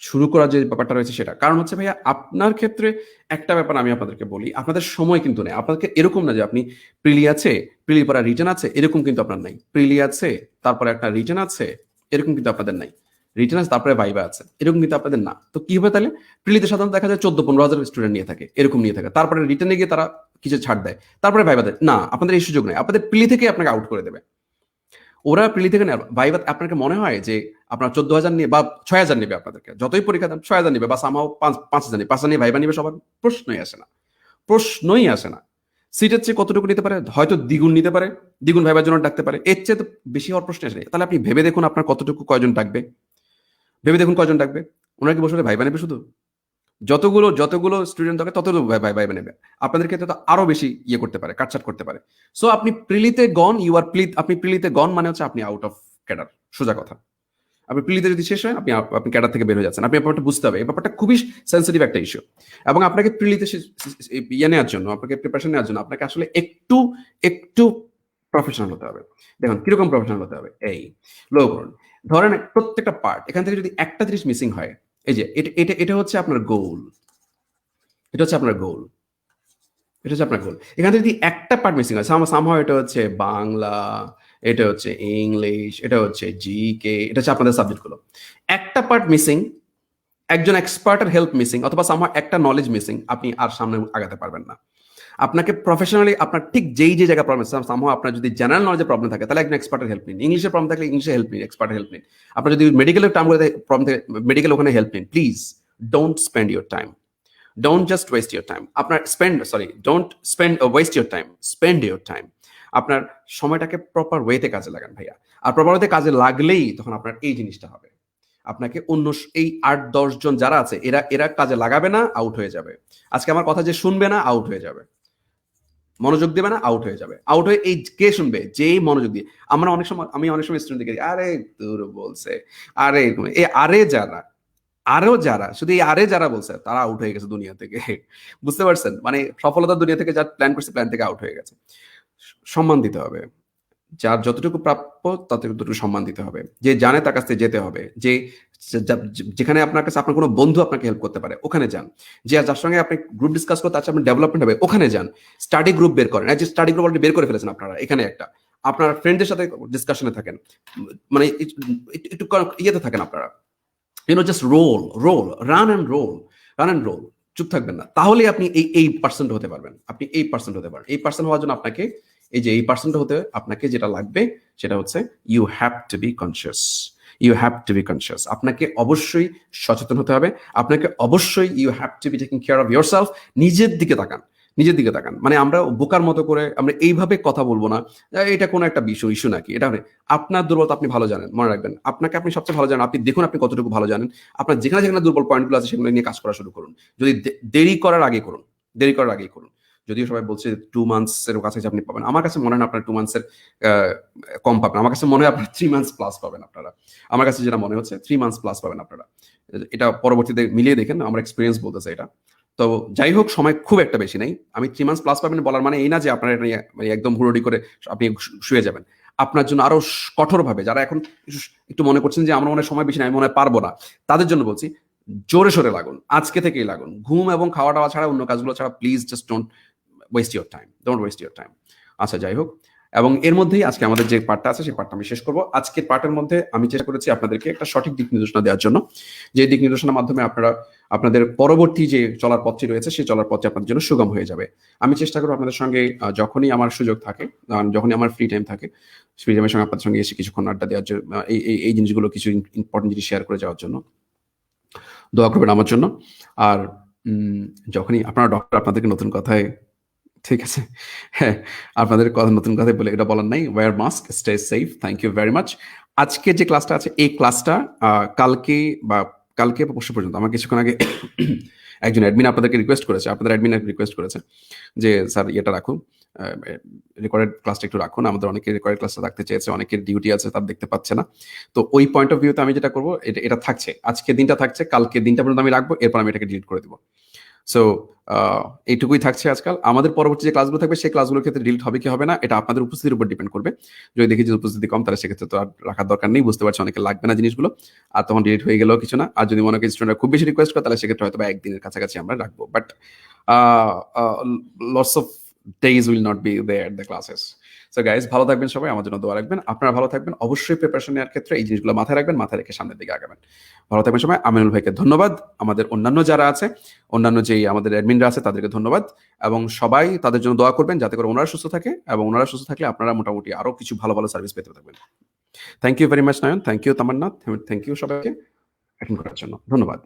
শুরু করার যে ব্যাপারটা রয়েছে সেটা। কারণ হচ্ছে ভাইয়া আপনার ক্ষেত্রে একটা ব্যাপার আমি আপনাদেরকে বলি, আপনাদের সময় কিন্তু নেই। আপনাদেরকে এরকম না যে আপনি প্রিলি আছে, প্রিলির পরে রিটেন আছে, এরকম কিন্তু আপনার নাই। প্রিলি আছে, তারপরে একটা রিটেন আছে, এরকম কিন্তু আপনাদের নাই। রিটেন আছে, তারপরে ভাইবা আছে, এরকম কিন্তু আপনাদের না। তো কি হবে তাহলে? প্রিলিতে সাধারণত দেখা যায় ১৪-১৫ হাজার স্টুডেন্ট নিয়ে থাকে, এরকম নিয়ে থাকে। তারপরে রিটেনে গিয়ে তারা কিছু ছাড় দেয়, তারপরে ভাইবা দেয় না। আপনাদের এই সুযোগ নেই, আপনাদের প্রিলি থেকে আপনাকে আউট করে দেবে। ওরা প্রিলি থেকে নেয় ভাইবা। আপনাকে মনে হয় যে আপনার ১৪,০০০ নিয়ে বা ৬,০০০ নেবে আপনাদেরকে, যতই পরীক্ষা দেন ৬,০০০ নিবে বা সামহাও ৫,০০০ নিবে, ৫,০০০ নিয়ে ভাইবা নিবে সবার? প্রশ্নই আসে না, প্রশ্নই আসে না। সিটের চেয়ে কতটুকু নিতে পারে? হয়তো দ্বিগুণ নিতে পারে, দ্বিগুণ ভাইবার জন্য ডাকতে পারে। এর চেয়ে তো বেশি হওয়ার প্রশ্ন আসে না। তাহলে আপনি ভেবে দেখুন আপনার কতটুকু কয়জন ডাকবে? ভেবে দেখুন কয়জন ডাকবে? ওনারা কি বসে ভাইবা নেবে শুধু? যতগুলো স্টুডেন্ট থাকে ততগুলো ভাইবা নেবে। আপনাদের ক্ষেত্রে তো আরো বেশি ইয়ে করতে পারে, কাটছাট করতে পারে। সো আপনি প্রিলিতে গন, আপনি প্রিলিতে গন মানে হচ্ছে আপনি আউট অফ ক্যাডার। সোজা কথা। আপনি প্রিলিতে যদি শেষ হয় আপনি ক্যাডার থেকে বের হয়ে যাচ্ছেন। আপনি ব্যাপারটা বুঝতে হবে। এই ব্যাপারটা খুবই সেনসিটিভ একটা ইস্যু। এবং আপনাকে প্রিলিতে ইয়ে নেওয়ার জন্য, আপনাকে প্রিপারেশন নেওয়ার জন্য আপনাকে আসলে একটু প্রফেশনাল হতে হবে। দেখুন কিরকম প্রফেশনাল হতে হবে? এই লক্ষ্য করুন। ধরেন প্রত্যেকটা পার্ট এখান থেকে যদি একটা জিনিস মিসিং হয়, এই যে এটা এটা এটা হচ্ছে আপনার গোল, এটা হচ্ছে আপনার গোল, এটা হচ্ছে আপনার গোল। এখান থেকে যদি একটা পার্ট মিসিং হয়, সামহাও এটা হচ্ছে বাংলা, এটা হচ্ছে ইংলিশ, এটা হচ্ছে জিকে, এটা হচ্ছে আপনাদের সাবজেক্টগুলো। একটা পার্ট মিসিং, একজন এক্সপার্টের হেল্প মিসিং, অথবা সামহাও একটা নলেজ মিসিং, আপনি আর সামনে আগাতে পারবেন না। আপনাকে প্রফেশনালি আপনার ঠিক যেই যে জায়গায় প্রবলেম, সামহাও আপনার যদি জেনারেল নলেজের প্রবলেম থাকে তাহলে একজন এক্সপার্টের হেল্প নিন, ইংলিশের প্রবলেম থাকলে ইংলিশে হেল্প নিন, এক্সপার্টের হেল্প নিন। আপনার যদি মেডিকেলের টার্মগুলোতে প্রবলেম থাকে, মেডিকেল ওখানে হেল্প নিন। Please don't spend your time, don't just waste your time, আপনার don't spend waste your time, spend your time। আপনার সময়টাকে প্রপার ওয়েতে কাজে লাগান ভাইয়া। আর প্রপার ওয়েতে কাজে লাগলেই তখন আপনার এই জিনিসটা হবে। আপনাকে অন্য এই 8-10 জন যারা আছে এরা এরা কাজে লাগাবে না, আউট হয়ে যাবে। আজকে আমার কথা যে শুনবে না, আউট হয়ে যাবে। মনোযোগ দেবে না, আউট হয়ে যাবে। আউট হয়ে এই কে শুনবে? যেই মনোযোগ দিয়ে। আমি অনেক সময় স্টুডেন্ট দেখি, আরে দূর বলছে, আরে এই আরে যারা, আরো যারা শুধু এই আরে যারা বলছে তারা আউট হয়ে গেছে দুনিয়া থেকে। বুঝতে পারছেন? মানে সফলতার দুনিয়া থেকে যা প্ল্যান করছে, প্ল্যান থেকে আউট হয়ে গেছে। সম্মান দিতে হবে, যার যতটুকু প্রাপ্য ততটুকু সম্মান দিতে হবে। যে জানে তার কাছ থেকে যেতে হবে। যে যেখানে আপনার কাছে আপনার কোনো বন্ধু আপনাকে হেল্প করতে পারে ওখানে যান। যে যার সঙ্গে আপনি গ্রুপ ডিসকাস করতে আপনার ডেভেলপমেন্ট হবে ওখানে যান। স্টাডি গ্রুপ বের করেন। যে স্টাডি গ্রুপ অলরেডি বের করে ফেলেছেন আপনারা, এখানে একটা আপনার ফ্রেন্ডদের সাথে ডিসকাশনে থাকেন, মানে একটু ইয়েতে থাকেন আপনারা, জাস্ট রান অ্যান্ড রোল, চুপ থাকবেন না। তাহলে আপনি এই পার্সেন্ট হতে পারবেন। আপনি এই পার্সেন্ট হতে পারেন। এই পার্সেন্ট হওয়ার জন্য আপনাকে এই যে এই পার্সেন্ট হতে আপনাকে যেটা লাগবে সেটা হচ্ছে you have to be conscious. You have to be conscious. আপনাকে অবশ্যই সচেতন হতে হবে। আপনাকে অবশ্যই you have to be taking care of yourself. নিজের দিকে তাকান, নিজের দিকে তাকান। মানে আমরা বোকার মতো করে আমরা এইভাবে কথা বলবো না, এটা কোনো একটা ইস্যু নাকি, এটা আপনার দুর্বলতা আপনি ভালো জানেন, মনে রাখবেন। আপনাকে আপনি সবচেয়ে ভালো জানেন। আপনি দেখুন আপনি কতটুকু ভালো জানেন। আপনার যেখানে যেখানে দুর্বল পয়েন্টগুলো আছে সেগুলো নিয়ে কাজ করা শুরু করুন। যদি দেরি করার আগে করুন, দেরি করার আগেই করুন। যদিও সবাই বলছে 2 মান্থস এর কাছাকাছি আপনি পাবেন, আমার কাছে মনে হয় না আপনার 2 মান্থস এর কম পাবেন। আমার কাছে মনে হয় আপনার 3 মান্থস প্লাস পাবেন আপনারা। আমার কাছে যেটা মনে হচ্ছে 3 মান্থস প্লাস পাবেন আপনারা। এটা পরবর্তীতে মিলিয়ে দেখেন, আমার এক্সপিরিয়েন্স বলতেছে এটা। তো যাই হোক, সময় খুব একটা বেশি নেই। আমি 3 মান্থস প্লাস পাবেন বলার মানে এই না যে আপনারা এটা নিয়ে মানে একদম হুড়োড়ি করে আপনি শুয়ে যাবেন। আপনার জন্য আরো কঠোরভাবে, যারা এখন একটু মনে করছেন যে আমার মনে হয় সময় বেশি নাই, আমি মনে হয় পারবো না, তাদের জন্য বলছি জোরে সোরে লাগুন, আজকে থেকেই লাগুন। ঘুম এবং খাওয়া দাওয়া ছাড়া, অন্য কাজগুলো ছাড়া please just don't waste your time, don't waste your time. আচ্ছা যাই হোক, এবং এর মধ্যেই আজকে আমাদের যে পার্টটা আছে সেই পার্টটা আমি শেষ করবো। আজকের পার্টের মধ্যে আমি চেষ্টা করেছি আপনাদেরকে একটা সঠিক দিক নির্দেশনা দেওয়ার জন্য, যে দিক নির্দেশনার মাধ্যমে আপনারা আপনাদের পরবর্তী যে চলার পথটি রয়েছে সেই চলার পথটি আপনাদের জন্য সুগম হয়ে যাবে। আমি চেষ্টা করবো আপনাদের সঙ্গে যখনই আমার সুযোগ থাকে, যখনই আমার ফ্রি টাইম থাকে, ফ্রি টাইমের সঙ্গে আপনাদের সঙ্গে এসে কিছুক্ষণ আড্ডা দেওয়ার জন্য, এই জিনিসগুলো কিছু ইম্পর্টেন্ট জিনিস শেয়ার করে যাওয়ার জন্য। দোয়া করবেন আমার জন্য। আর যখনই আপনারা ডক্টর, আপনাদেরকে নতুন কথায়, ঠিক আছে, হ্যাঁ, আপনাদের কথা নতুন কথাই বলে এটা বলার নাই। Wear mask, stay safe. Thank you very much. আজকে যে ক্লাসটা আছে এই ক্লাসটা কালকে বা পরশু পর্যন্ত, আমার কিছুক্ষণ আগে একজন অ্যাডমিন আপনাদেরকে রিকোয়েস্ট করেছে, আপনাদের অ্যাডমিন রিকোয়েস্ট করেছে যে স্যার ইয়েটা রাখুন, রেকর্ডেড ক্লাসটা একটু রাখুন। আমাদের অনেকে রেকর্ডেড ক্লাসটা রাখতে চেয়েছে, অনেকের ডিউটি আছে, তার দেখতে পাচ্ছে না। তো ওই পয়েন্ট অফ ভিউতে আমি যেটা করবো, এটা থাকছে, আজকে দিনটা থাকছে, কালকে দিনটা পর্যন্ত আমি রাখবো, এরপর আমি এটাকে ডিলিট করে দেবো। সো এইটুকুই থাকছে আজকাল। আমাদের পরবর্তী যে ক্লাসগুলো থাকবে সেই ক্লাসগুলোর ক্ষেত্রে ডিলিট হবে কি হবে না এটা আপনাদের উপস্থিতির উপর ডিপেন্ড করবে। যদি দেখি যে উপস্থিতি কম, তাহলে সেক্ষেত্রে তো আর রাখার দরকার নেই, বুঝতে পারছি অনেকে লাগবে না জিনিসগুলো, আর তখন ডিলিট হয়ে গেলেও কিছু না। আর যদি মনে করি স্টুডেন্টরা খুব বেশি রিকোয়েস্ট করে, তাহলে সেক্ষেত্রে হয়তো একদিনের কাছাকাছি আমরা রাখবো, but lots of days will not be there at the classes. So guys, ভালো থাকবেন সবাই, আমার জন্য দোয়া রাখবেন। আপনারা ভালো থাকবেন, অবশ্যই প্রিপারেশন নেওয়ার ক্ষেত্রে এই জিনিসগুলো মাথায় রাখবেন, মাথায় রেখে সামনের দিকে আগাবেন। ভালো থাকবেন সবাই। আমিনুল ভাইকে ধন্যবাদ, আমাদের অন্যান্য যারা আছে, অন্যান্য যেই আমাদের অ্যাডমিনরা আছে তাদেরকে ধন্যবাদ, এবং সবাই তাদের জন্য দোয়া করবেন যাতে করে ওনারা সুস্থ থাকে, এবং ওনারা সুস্থ থাকলে আপনারা মোটামুটি আরো কিছু ভালো ভালো সার্ভিস পেতে থাকবেন। Thank you very much Nayan, thank you Tamanna, thank you সবাইকে অ্যাটেন্ড করার জন্য, ধন্যবাদ।